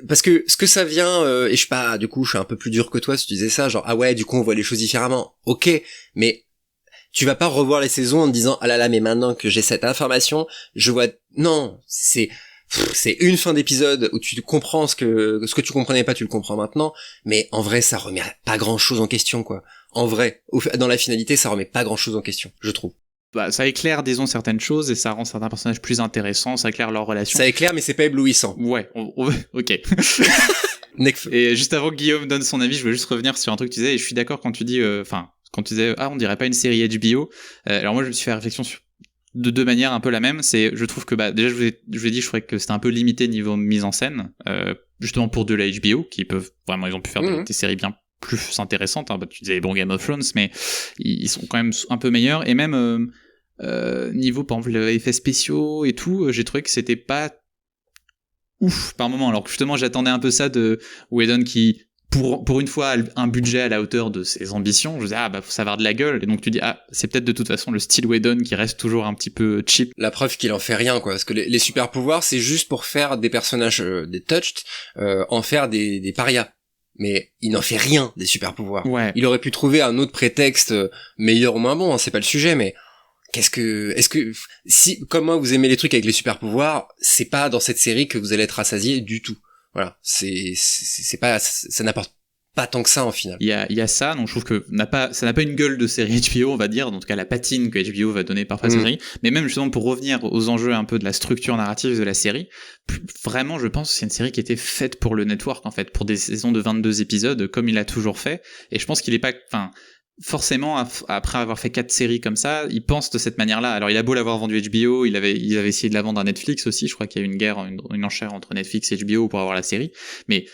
parce que ce que ça vient, et je sais pas, du coup, je suis un peu plus dur que toi si tu disais ça, genre, ah ouais, du coup, on voit les choses différemment. Ok, mais, tu vas pas revoir les saisons en te disant, ah là là, mais maintenant que j'ai cette information, je vois, non, c'est une fin d'épisode où tu comprends ce que tu comprenais pas, tu le comprends maintenant, mais en vrai, ça remet pas grand chose en question, quoi. En vrai, dans la finalité, ça remet pas grand chose en question, je trouve. Ça éclaire, disons, certaines choses, et ça rend certains personnages plus intéressants, ça éclaire leurs relations. Ça éclaire, mais c'est pas éblouissant. Ouais, ok. Et juste avant que Guillaume donne son avis, je veux juste revenir sur un truc que tu disais, et je suis d'accord quand tu dis, quand tu disais, on dirait pas une série HBO. Alors moi, je me suis fait la réflexion de 2 manières un peu la même. C'est, je trouve que, déjà, je vous ai dit, je trouvais que c'était un peu limité niveau mise en scène, justement pour de la HBO, qui peuvent, vraiment, ils ont pu faire des séries bien plus intéressantes, hein. Tu disais, bon, Game of Thrones, mais ils sont quand même un peu meilleurs, et même, niveau, par exemple, les effets spéciaux et tout, j'ai trouvé que c'était pas ouf par moment, alors que justement, j'attendais un peu ça de Whedon qui, pour une fois, un budget à la hauteur de ses ambitions. Je disais, faut ça avoir de la gueule. Et donc tu dis, c'est peut-être de toute façon le style Whedon qui reste toujours un petit peu cheap. La preuve qu'il en fait rien, quoi. Parce que les super pouvoirs, c'est juste pour faire des personnages, des touched, en faire des parias. Mais il n'en fait rien des super pouvoirs. Ouais. Il aurait pu trouver un autre prétexte, meilleur ou moins bon, hein, c'est pas le sujet, mais est-ce que, si, comme moi, vous aimez les trucs avec les super pouvoirs, c'est pas dans cette série que vous allez être rassasié du tout. Voilà, c'est pas, ça n'apporte pas tant que ça en final. Il y a ça, donc je trouve que ça n'a pas une gueule de série HBO, on va dire, en tout cas la patine que HBO va donner parfois à sa série, mais même justement pour revenir aux enjeux un peu de la structure narrative de la série, vraiment je pense que c'est une série qui était faite pour le network en fait, pour des saisons de 22 épisodes comme il a toujours fait, et je pense qu'il est pas, forcément, après avoir fait 4 séries comme ça, il pense de cette manière-là. Alors, il a beau l'avoir vendu HBO, il avait essayé de la vendre à Netflix aussi. Je crois qu'il y a eu une guerre, une enchère entre Netflix et HBO pour avoir la série. Mais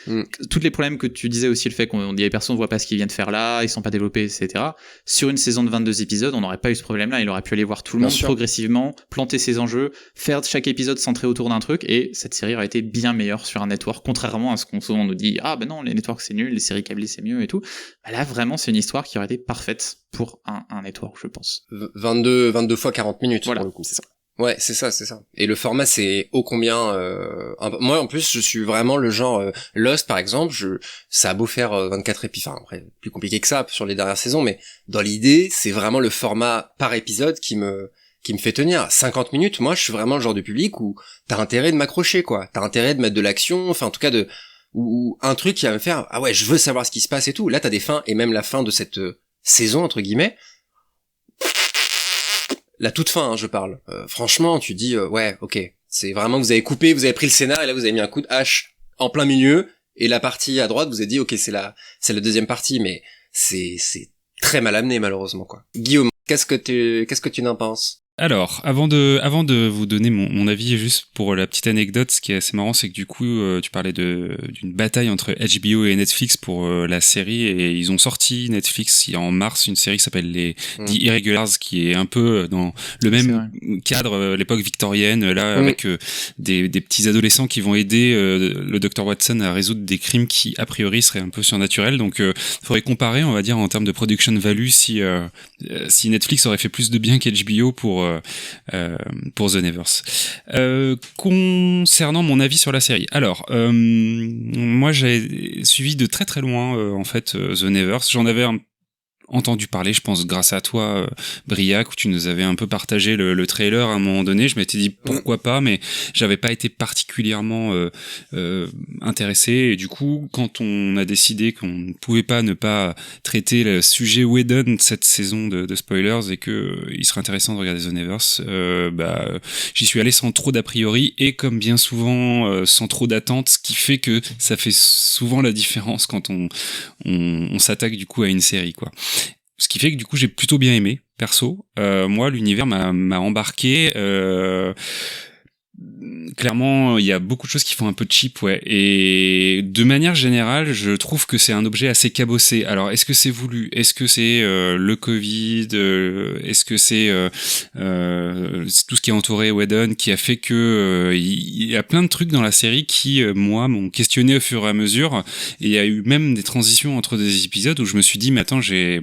tous les problèmes que tu disais aussi, le fait qu'on dit les personnes ne voient pas ce qu'ils viennent faire là, ils sont pas développés, etc. Sur une saison de 22 épisodes, on n'aurait pas eu ce problème-là. Il aurait pu aller voir tout le monde progressivement, planter ses enjeux, faire chaque épisode centré autour d'un truc, et cette série aurait été bien meilleure sur un network, contrairement à ce qu'on souvent nous dit. Ah, ben non, les networks c'est nul, les séries câblées c'est mieux et tout. Bah là, vraiment, c'est une histoire qui aurait été parfaite pour un network, je pense. 22 fois 40 minutes, voilà, pour le coup. C'est ça. Ouais, c'est ça. Et le format, c'est ô combien... Moi, en plus, je suis vraiment le genre... Lost, par exemple, ça a beau faire 24 épisodes, après, plus compliqué que ça sur les dernières saisons, mais dans l'idée, c'est vraiment le format par épisode qui me fait tenir. 50 minutes, moi, je suis vraiment le genre de public où t'as intérêt de m'accrocher, quoi. T'as intérêt de mettre de l'action, enfin, en tout cas, ou un truc qui va me faire, ah ouais, je veux savoir ce qui se passe et tout. Là, t'as des fins, et même la fin de cette saison, entre guillemets, la toute fin, je parle. Franchement, tu dis, ouais, ok, c'est vraiment, vous avez coupé, vous avez pris le scénar, et là, vous avez mis un coup de hache en plein milieu, et la partie à droite, vous avez dit, ok, c'est la deuxième partie, mais c'est très mal amené, malheureusement, quoi. Guillaume, qu'est-ce que tu n'en penses? Alors, avant de vous donner mon avis, juste pour la petite anecdote, ce qui est assez marrant, c'est que du coup, tu parlais d'une bataille entre HBO et Netflix pour la série, et ils ont sorti Netflix en mars une série qui s'appelle The Irregulars, qui est un peu dans le même cadre, l'époque victorienne, là, avec des petits adolescents qui vont aider le Dr Watson à résoudre des crimes qui, a priori, seraient un peu surnaturels. Donc, faudrait comparer, on va dire, en termes de production value, si Netflix aurait fait plus de bien qu'HBO pour The Nevers. Concernant mon avis sur la série, alors moi j'ai suivi de très très loin en fait The Nevers. J'en avais entendu parler, je pense, grâce à toi, Briac, où tu nous avais un peu partagé le trailer à un moment donné. Je m'étais dit pourquoi pas, mais j'avais pas été particulièrement intéressé. Et du coup, quand on a décidé qu'on ne pouvait pas ne pas traiter le sujet Whedon de cette saison de spoilers et que il serait intéressant de regarder The Nevers, j'y suis allé sans trop d'a priori et comme bien souvent sans trop d'attente, ce qui fait que ça fait souvent la différence quand on s'attaque du coup à une série, quoi. Ce qui fait que du coup j'ai plutôt bien aimé, perso. Moi, l'univers m'a embarqué. Clairement, il y a beaucoup de choses qui font un peu cheap, ouais. Et de manière générale, je trouve que c'est un objet assez cabossé. Alors, est-ce que c'est voulu? Est-ce que c'est le Covid? Est-ce que c'est tout ce qui est entouré Whedon qui a fait que il y a plein de trucs dans la série qui, moi, m'ont questionné au fur et à mesure. Et il y a eu même des transitions entre des épisodes où je me suis dit, mais attends, j'ai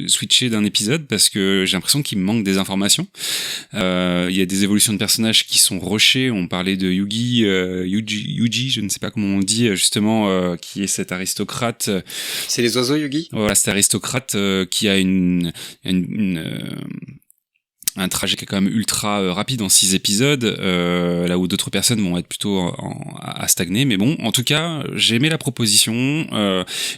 switché d'un épisode parce que j'ai l'impression qu'il me manque des informations. Il y a des évolutions de personnages qui sont rushées. On parlait de Yugi, je ne sais pas comment on dit justement, qui est cet aristocrate. C'est les oiseaux, Yugi? Voilà, cet aristocrate qui a un trajet qui est quand même ultra rapide en 6 épisodes, là où d'autres personnes vont être plutôt à stagner. Mais bon, en tout cas, j'ai aimé la proposition.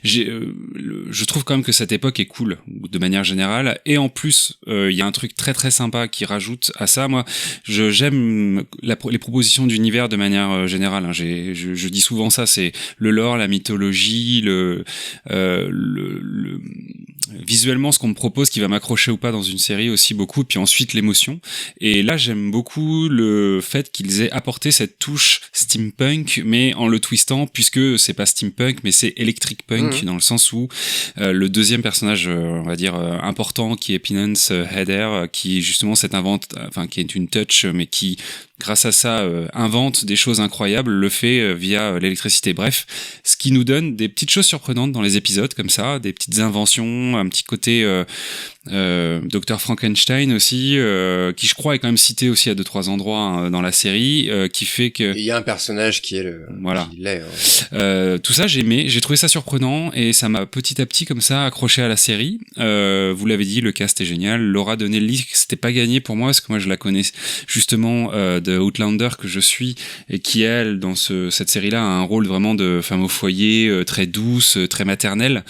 Je trouve quand même que cette époque est cool de manière générale. Et en plus, il y a un truc très très sympa qui rajoute à ça. Moi, j'aime les propositions d'univers de manière générale. Hein. Je dis souvent ça, c'est le lore, la mythologie, visuellement ce qu'on me propose qui va m'accrocher ou pas dans une série aussi beaucoup. Puis ensuite l'émotion, et là j'aime beaucoup le fait qu'ils aient apporté cette touche steampunk mais en le twistant, puisque c'est pas steampunk mais c'est electric punk, dans le sens où le deuxième personnage on va dire important, qui est Penance Heather, qui justement qui est une touch mais qui grâce à ça invente des choses incroyables, le fait via l'électricité. Bref, ce qui nous donne des petites choses surprenantes dans les épisodes comme ça, des petites inventions, un petit côté Dr Frankenstein aussi, qui je crois est quand même cité aussi à 2-3 endroits dans la série, qui fait que il y a un personnage qui est qui l'est, hein. Tout ça j'ai aimé, j'ai trouvé ça surprenant et ça m'a petit à petit comme ça accroché à la série. Vous l'avez dit, le cast est génial. Laura Donnelly, c'était pas gagné pour moi parce que moi je la connais justement de Outlander que je suis, et qui elle dans cette série-là a un rôle vraiment de femme au foyer, très douce, très maternelle,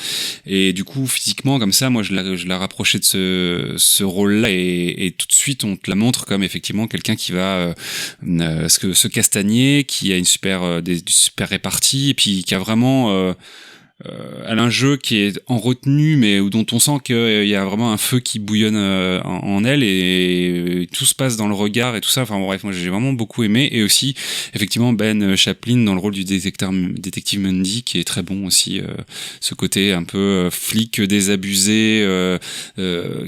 et du coup physiquement comme ça moi je la rapprochais de ce rôle-là, et tout de suite on te la montre comme effectivement quelqu'un qui va se castagner, qui a une super répartie, et puis qui a vraiment elle a un jeu qui est en retenue, mais dont on sent qu'il y a vraiment un feu qui bouillonne en elle, et tout se passe dans le regard et tout ça. Enfin bref, moi j'ai vraiment beaucoup aimé. Et aussi effectivement Ben Chaplin dans le rôle du détective Mundy, qui est très bon aussi, ce côté un peu flic désabusé,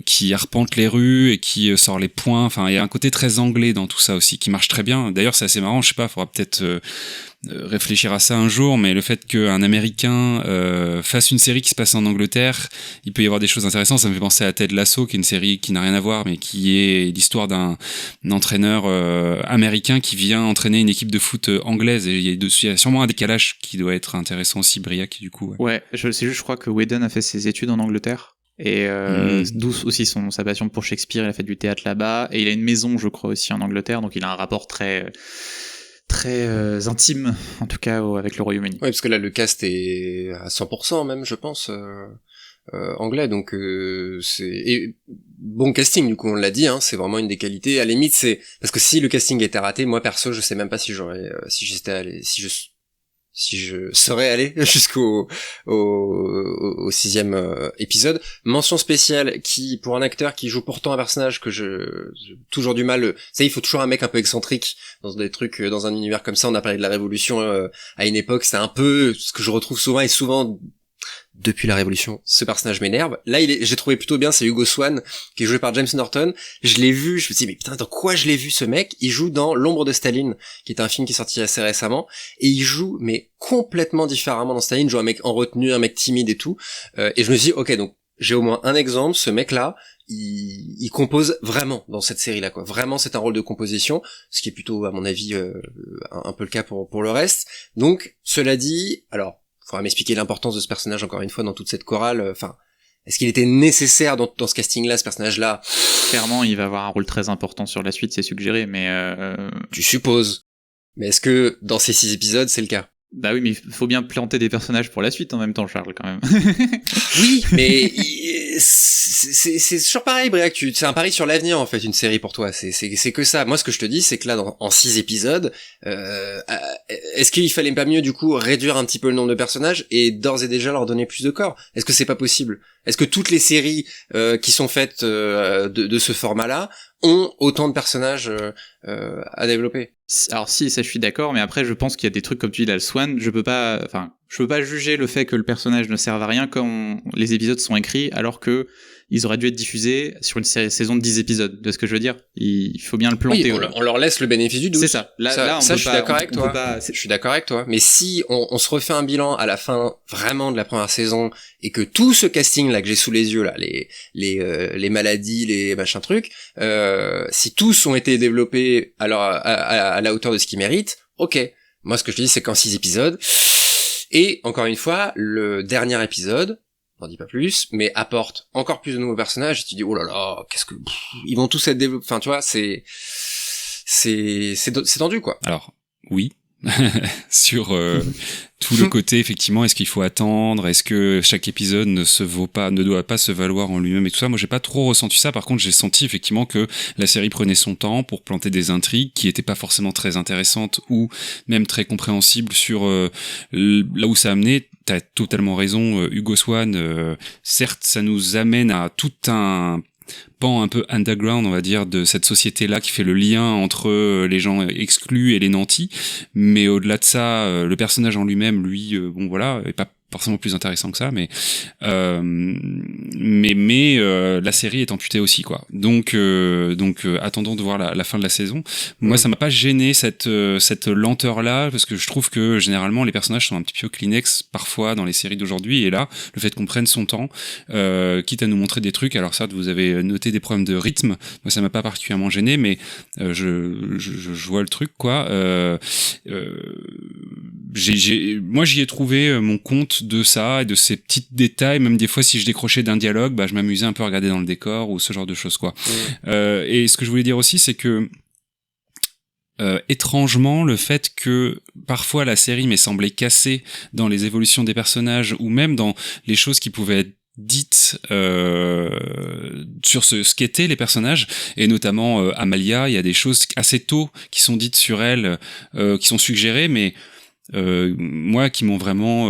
qui arpente les rues et qui sort les poings. Enfin il y a un côté très anglais dans tout ça aussi qui marche très bien. D'ailleurs c'est assez marrant, je sais pas, faudra peut-être réfléchir à ça un jour, mais le fait qu'un Américain fasse une série qui se passe en Angleterre, il peut y avoir des choses intéressantes. Ça me fait penser à Ted Lasso, qui est une série qui n'a rien à voir, mais qui est l'histoire d'un entraîneur américain qui vient entraîner une équipe de foot anglaise, et il y a sûrement un décalage qui doit être intéressant aussi, Briac, du coup. Ouais, je crois que Whedon a fait ses études en Angleterre. Et d'où aussi sa passion pour Shakespeare. Il a fait du théâtre là-bas, et il a une maison, je crois, aussi en Angleterre, donc il a un rapport très intime, en tout cas, avec le Royaume-Uni. Ouais, parce que là, le cast est à 100% même, je pense, anglais, donc et bon casting, du coup, on l'a dit, hein, c'est vraiment une des qualités. À la limite, c'est parce que si le casting était raté, moi perso, je sais même pas si j'aurais, si je serais allé jusqu'au au 6e épisode. Mention spéciale qui, pour un acteur qui joue pourtant un personnage que j'ai toujours du mal, il faut toujours un mec un peu excentrique dans des trucs, dans un univers comme ça. On a parlé de la Révolution à une époque, c'était un peu ce que je retrouve souvent, et souvent depuis la Révolution, ce personnage m'énerve. Là, j'ai trouvé plutôt bien, c'est Hugo Swan, qui est joué par James Norton. Je l'ai vu, je me suis dit, mais putain, dans quoi je l'ai vu, ce mec? Il joue dans L'ombre de Staline, qui est un film qui est sorti assez récemment, et il joue, mais complètement différemment dans Staline. Il joue un mec en retenue, un mec timide et tout. Et je me suis dit, ok, donc, j'ai au moins un exemple, ce mec-là, il compose vraiment dans cette série-là, quoi. Vraiment, c'est un rôle de composition, ce qui est plutôt, à mon avis, un peu le cas pour le reste. Donc, cela dit, alors, faudra m'expliquer l'importance de ce personnage encore une fois dans toute cette chorale. Enfin, est-ce qu'il était nécessaire dans ce casting-là, ce personnage-là? Clairement, il va avoir un rôle très important sur la suite, c'est suggéré, mais tu supposes. Mais est-ce que dans ces 6 épisodes, c'est le cas? Bah oui, mais il faut bien planter des personnages pour la suite en même temps, Charles, quand même. Oui, mais c'est toujours pareil, Briac. C'est un pari sur l'avenir, en fait, une série pour toi. C'est que ça. Moi, ce que je te dis, c'est que là, en 6 épisodes, est-ce qu'il fallait pas mieux, du coup, réduire un petit peu le nombre de personnages et d'ores et déjà leur donner plus de corps? Est-ce que c'est pas possible? Est-ce que toutes les séries qui sont faites de ce format-là ont autant de personnages à développer? Alors si, ça je suis d'accord, mais après je pense qu'il y a des trucs comme tu dis là, le Swan, je peux pas juger le fait que le personnage ne serve à rien quand les épisodes sont écrits, alors que ils auraient dû être diffusés sur une saison de 10 épisodes, de ce que je veux dire. Il faut bien le planter. Oui, on leur laisse le bénéfice du doute. C'est ça. Là, je suis d'accord avec toi. Je suis d'accord avec toi. Mais si on se refait un bilan à la fin vraiment de la première saison, et que tout ce casting là que j'ai sous les yeux là, les maladies, les machins trucs, si tous ont été développés à la hauteur de ce qu'ils méritent, ok. Moi, ce que je te dis, c'est qu'en 6 épisodes, et encore une fois, le dernier épisode, n'en dis pas plus, mais apporte encore plus de nouveaux personnages, et tu dis, oh là là, ils vont tous être développés, enfin, tu vois, c'est tendu, quoi. Alors, oui. Sur tout le côté, effectivement, est-ce qu'il faut attendre, est-ce que chaque épisode ne doit pas se valoir en lui-même et tout ça. Moi, j'ai pas trop ressenti ça. Par contre, j'ai senti effectivement que la série prenait son temps pour planter des intrigues qui étaient pas forcément très intéressantes ou même très compréhensibles sur là où ça amenait. T'as totalement raison, Hugo Swan. Certes, ça nous amène à tout un pan un peu underground, on va dire, de cette société-là qui fait le lien entre les gens exclus et les nantis. Mais au-delà de ça, le personnage en lui-même, lui, bon voilà, est pas forcément plus intéressant que ça, mais la série est amputée aussi, quoi. Donc attendons de voir la fin de la saison. Moi, ça m'a pas gêné cette lenteur là, parce que je trouve que généralement les personnages sont un petit peu Kleenex parfois dans les séries d'aujourd'hui, et là, le fait qu'on prenne son temps, quitte à nous montrer des trucs. Alors certes, vous avez noté des problèmes de rythme. Moi, ça m'a pas particulièrement gêné, mais je vois le truc, quoi. Moi, j'y ai trouvé mon compte de ça et de ces petits détails. Même des fois, si je décrochais d'un dialogue, je m'amusais un peu à regarder dans le décor ou ce genre de choses, quoi. Et ce que je voulais dire aussi, c'est que étrangement, le fait que parfois la série m'ait semblé cassée dans les évolutions des personnages ou même dans les choses qui pouvaient être dites sur ce qu'étaient les personnages, et notamment Amalia, il y a des choses assez tôt qui sont dites sur elle, qui sont suggérées, mais moi qui m'ont vraiment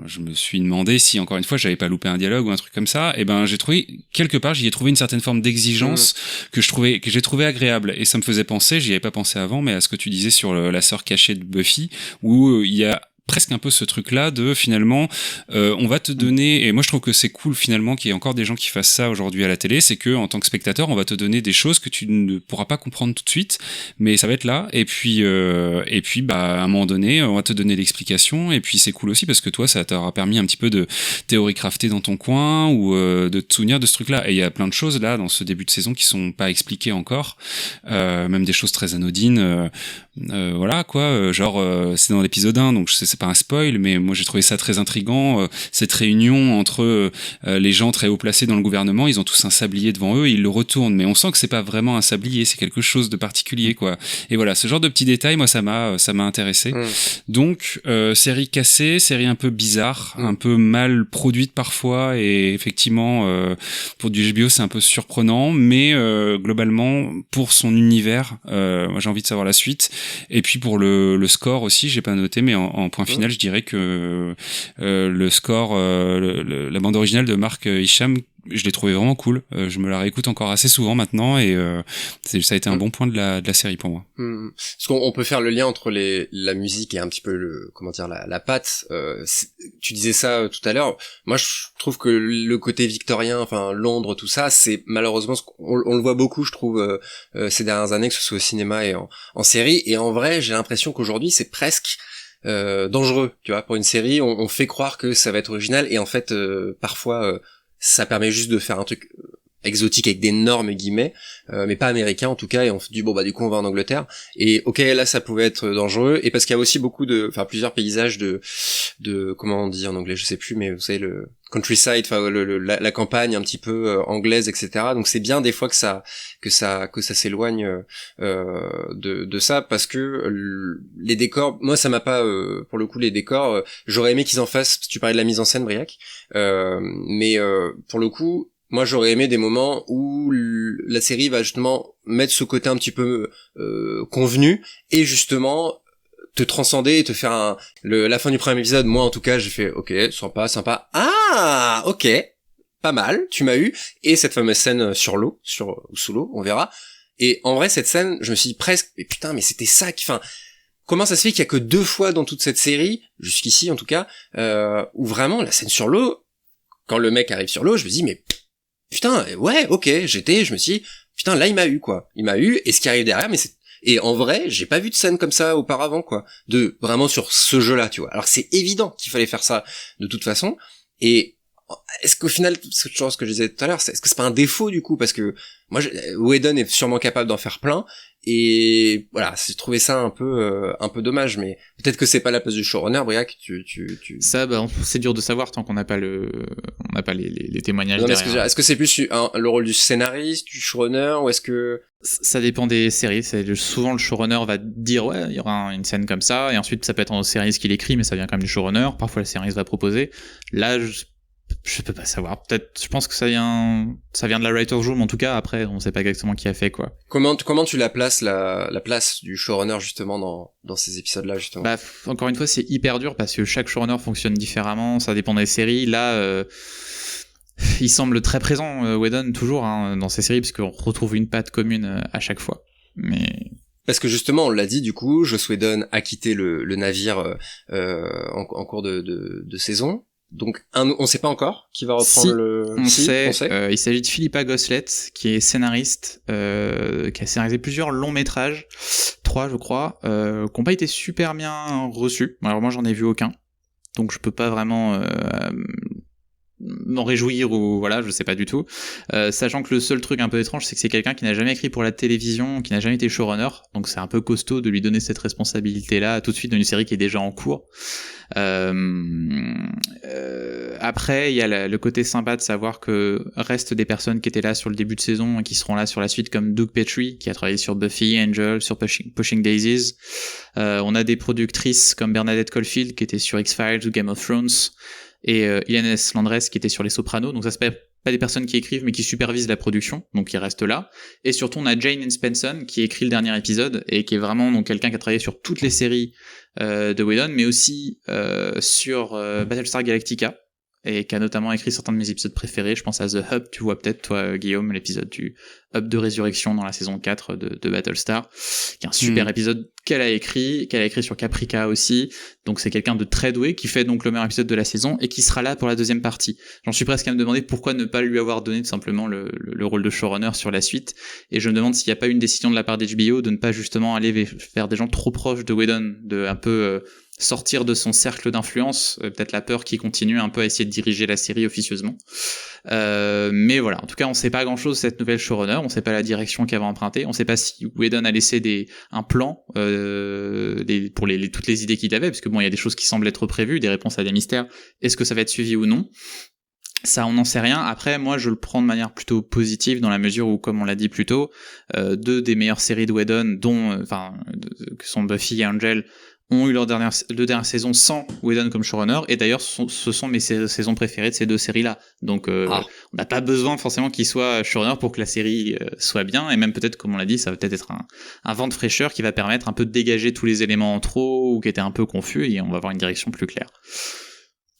je me suis demandé si encore une fois j'avais pas loupé un dialogue ou un truc comme ça, et j'ai trouvé quelque part, j'y ai trouvé une certaine forme d'exigence que j'ai trouvé agréable, et ça me faisait penser, j'y avais pas pensé avant, mais à ce que tu disais sur la sœur cachée de Buffy, où il y a presque un peu ce truc-là de finalement on va te donner, et moi je trouve que c'est cool finalement qu'il y ait encore des gens qui fassent ça aujourd'hui à la télé, c'est que en tant que spectateur on va te donner des choses que tu ne pourras pas comprendre tout de suite, mais ça va être là, et puis à un moment donné on va te donner l'explication, et puis c'est cool aussi parce que toi ça t'aura permis un petit peu de théorie crafter dans ton coin, ou de te souvenir de ce truc-là, et il y a plein de choses là dans ce début de saison qui sont pas expliquées encore, même des choses très anodines, voilà quoi, c'est dans l'épisode 1, donc c'est pas un spoil, mais moi j'ai trouvé ça très intriguant, cette réunion entre les gens très haut placés dans le gouvernement. Ils ont tous un sablier devant eux et ils le retournent, mais on sent que c'est pas vraiment un sablier, c'est quelque chose de particulier, quoi. Et voilà, ce genre de petits détails, moi ça m'a intéressé. Donc série cassée, série un peu bizarre, un peu mal produite parfois, et effectivement pour du HBO c'est un peu surprenant, mais globalement pour son univers, moi j'ai envie de savoir la suite. Et puis pour le score aussi, j'ai pas noté, mais en point final, je dirais que le score, la bande originale de Mark Isham, je l'ai trouvé vraiment cool. Je me la réécoute encore assez souvent maintenant, et ça a été un bon point de la série pour moi. Parce qu'on peut faire le lien entre la musique et un petit peu la patte. Tu disais ça tout à l'heure. Moi, je trouve que le côté victorien, enfin Londres, tout ça, c'est malheureusement on le voit beaucoup, je trouve, ces dernières années, que ce soit au cinéma et en série. Et en vrai, j'ai l'impression qu'aujourd'hui, c'est presque dangereux, tu vois, pour une série. On fait croire que ça va être original, et en fait, parfois ça permet juste de faire un truc exotique avec d'énormes guillemets, mais pas américain en tout cas, et on dit du coup on va en Angleterre, et ok, là ça pouvait être dangereux, et parce qu'il y a aussi plusieurs paysages de comment on dit en anglais, je sais plus, mais vous savez, le countryside, la campagne un petit peu anglaise, etc. Donc c'est bien des fois que ça s'éloigne de ça, parce que les décors, moi ça m'a pas pour le coup, les décors, j'aurais aimé qu'ils en fassent. Tu parlais de la mise en scène, Briac, mais pour le coup, moi j'aurais aimé des moments où la série va justement mettre ce côté un petit peu convenu, et justement te transcender et te faire la fin du premier épisode. Moi en tout cas j'ai fait ok, sympa, ah ok, pas mal, tu m'as eu. Et cette fameuse scène sur l'eau, ou sous l'eau, on verra. Et en vrai cette scène, je me suis dit presque, mais putain, mais c'était ça comment ça se fait qu'il y a que 2 fois dans toute cette série, jusqu'ici en tout cas, où vraiment la scène sur l'eau, quand le mec arrive sur l'eau, je me dis mais putain, ouais, ok, je me suis dit, putain, là, il m'a eu, et ce qui arrive derrière, et en vrai, j'ai pas vu de scène comme ça auparavant, quoi, vraiment sur ce jeu-là, tu vois. Alors c'est évident qu'il fallait faire ça, de toute façon, et est-ce qu'au final, c'est toujours ce que je disais tout à l'heure, est-ce que c'est pas un défaut, du coup, parce que, moi, Whedon est sûrement capable d'en faire plein, et voilà, j'ai trouvé ça un peu dommage, mais peut-être que c'est pas la place du showrunner, Briac, Ça, c'est dur de savoir tant qu'on n'a pas les témoignages derrière. Est-ce que c'est plus le rôle du scénariste, du showrunner, ou est-ce que... Ça dépend des séries. Souvent, le showrunner va dire ouais, il y aura une scène comme ça, et ensuite ça peut être un scénariste qui l'écrit, mais ça vient quand même du showrunner. Parfois, le scénariste va proposer. Là, je peux pas savoir. Peut-être, je pense que ça vient de la writer's room, en tout cas. Après, on sait pas exactement qui a fait quoi. Comment tu la places, la place du showrunner, justement, dans ces épisodes-là, justement? Encore une fois, c'est hyper dur parce que chaque showrunner fonctionne différemment. Ça dépend des séries. Là, il semble très présent, Whedon, toujours, dans ces séries, parce qu'on retrouve une patte commune à chaque fois. Mais... parce que justement, on l'a dit, du coup, Joss Whedon a quitté le navire en cours de saison. Donc, on sait pas encore qui va reprendre on sait. Il s'agit de Philippa Goslett, qui est scénariste, qui a scénarisé plusieurs longs métrages, 3 je crois, qui n'ont pas été super bien reçus. Alors moi, j'en ai vu aucun, donc je peux pas vraiment m'en réjouir ou voilà, je sais pas du tout. Sachant que le seul truc un peu étrange, c'est que c'est quelqu'un qui n'a jamais écrit pour la télévision, qui n'a jamais été showrunner, donc c'est un peu costaud de lui donner cette responsabilité-là tout de suite dans une série qui est déjà en cours. Après, il y a le côté sympa de savoir que restent des personnes qui étaient là sur le début de saison et qui seront là sur la suite, comme Doug Petrie, qui a travaillé sur Buffy, Angel, sur Pushing Daisies. On a des productrices comme Bernadette Caulfield, qui était sur X-Files ou Game of Thrones, et Ian S. Landress, qui était sur Les Sopranos. Donc ça, c'est pas des personnes qui écrivent, mais qui supervisent la production, donc ils restent là. Et surtout, on a Jane Spenson, qui écrit le dernier épisode, et qui est vraiment donc quelqu'un qui a travaillé sur toutes les séries de Whedon, mais aussi sur Battlestar Galactica, et qui a notamment écrit certains de mes épisodes préférés. Je pense à The Hub, tu vois peut-être toi Guillaume, l'épisode du Hub de résurrection dans la saison 4 de Battlestar, qui est un super épisode qu'elle a écrit sur Caprica aussi. Donc c'est quelqu'un de très doué, qui fait donc le meilleur épisode de la saison et qui sera là pour la deuxième partie. J'en suis presque à me demander pourquoi ne pas lui avoir donné tout simplement le rôle de showrunner sur la suite, et je me demande s'il n'y a pas une décision de la part d'HBO de ne pas justement aller vers des gens trop proches de Whedon, de un peu sortir de son cercle d'influence, peut-être la peur qui continue un peu à essayer de diriger la série officieusement. Mais voilà, en tout cas on sait pas grand chose de cette nouvelle showrunner, on sait pas la direction qu'elle va emprunter, on sait pas si Whedon a laissé un plan pour toutes les idées qu'il avait, parce que bon, il y a des choses qui semblent être prévues, des réponses à des mystères, est-ce que ça va être suivi ou non? Ça, on n'en sait rien. Après, moi, je le prends de manière plutôt positive, dans la mesure où, comme on l'a dit plus tôt, 2 des meilleures séries de Whedon, que sont Buffy et Angel, ont eu deux dernières saisons sans Whedon comme showrunner, et d'ailleurs ce sont mes saisons préférées de ces 2 séries-là. Donc on n'a pas besoin forcément qu'il soit showrunner pour que la série soit bien, et même peut-être, comme on l'a dit, ça va peut-être être un vent de fraîcheur qui va permettre un peu de dégager tous les éléments en trop ou qui étaient un peu confus, et on va avoir une direction plus claire.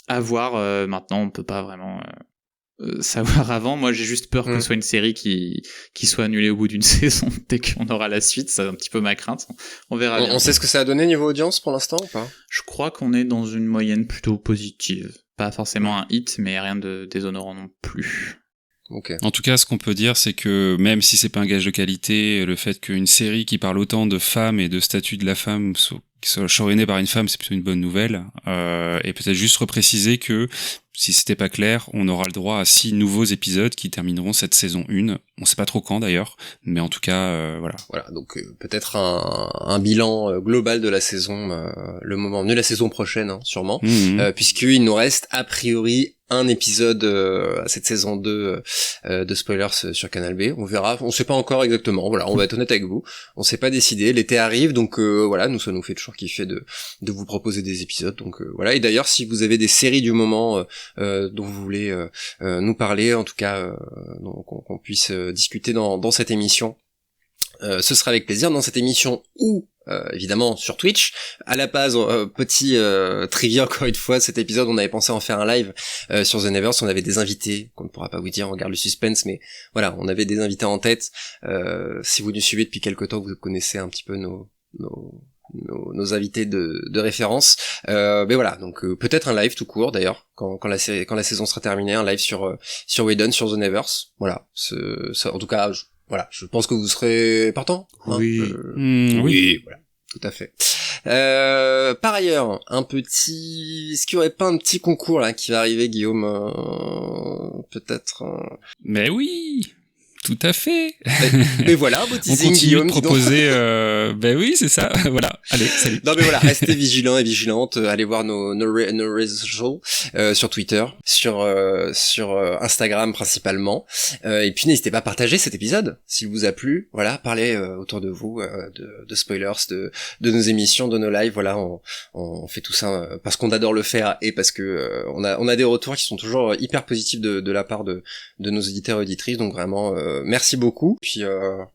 À voir, maintenant on peut pas vraiment savoir avant. Moi j'ai juste peur que ce soit une série qui soit annulée au bout d'une saison dès qu'on aura la suite, c'est un petit peu ma crainte. On verra bien. On sait ce que ça a donné niveau audience pour l'instant ou pas? Je crois qu'on est dans une moyenne plutôt positive. Pas forcément un hit, mais rien de déshonorant non plus. Okay. En tout cas, ce qu'on peut dire, c'est que même si c'est pas un gage de qualité, le fait qu'une série qui parle autant de femmes et de statut de la femme qui soit showrunnée par une femme, c'est plutôt une bonne nouvelle. Et peut-être juste repréciser que, si c'était pas clair, on aura le droit à 6 nouveaux épisodes qui termineront cette saison 1. On sait pas trop quand d'ailleurs, mais en tout cas, voilà. Voilà, donc peut-être un bilan global de la saison, le moment venu, la saison prochaine, hein, sûrement, puisqu'il nous reste a priori un épisode à cette saison 2 de spoilers sur Canal B. On verra, on sait pas encore exactement. Voilà, on va être honnête avec vous. On s'est pas décidé. L'été arrive, donc voilà, ça nous fait toujours kiffer de vous proposer des épisodes. Donc voilà. Et d'ailleurs, si vous avez des séries du moment dont vous voulez nous parler, en tout cas, qu'on puisse discuter dans cette émission, ce sera avec plaisir dans cette émission ou évidemment sur Twitch. À la base, petit trivia encore une fois, cet épisode on avait pensé en faire un live sur The Nevers, on avait des invités qu'on ne pourra pas vous dire, on garde le suspense, mais voilà, on avait des invités en tête. Si vous nous suivez depuis quelque temps, vous connaissez un petit peu nos invités de référence, mais voilà, donc peut-être un live tout court d'ailleurs quand la saison sera terminée, un live sur Whedon, sur The Nevers. Voilà, ça, en tout cas voilà, je pense que vous serez partant. Oui. Oui, voilà, tout à fait. Par ailleurs, est-ce qu'il y aurait pas un petit concours là qui va arriver, Guillaume, peut-être Mais oui. Tout à fait. Mais voilà, beau teasing, on continue Guillaume, de proposer. Ben oui, c'est ça. Voilà. Allez, salut. Non mais voilà, restez vigilants et vigilantes. Allez voir nos réseaux sur Twitter, sur Instagram principalement. Et puis n'hésitez pas à partager cet épisode s'il vous a plu. Voilà, parlez autour de vous de spoilers, de nos émissions, de nos lives. Voilà, on fait tout ça parce qu'on adore le faire et parce que on a des retours qui sont toujours hyper positifs de la part de nos auditeurs et auditrices. Donc vraiment. Merci beaucoup. Puis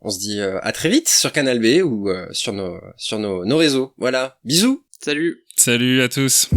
on se dit à très vite sur Canal B ou sur nos réseaux. Voilà. Bisous. Salut. Salut à tous.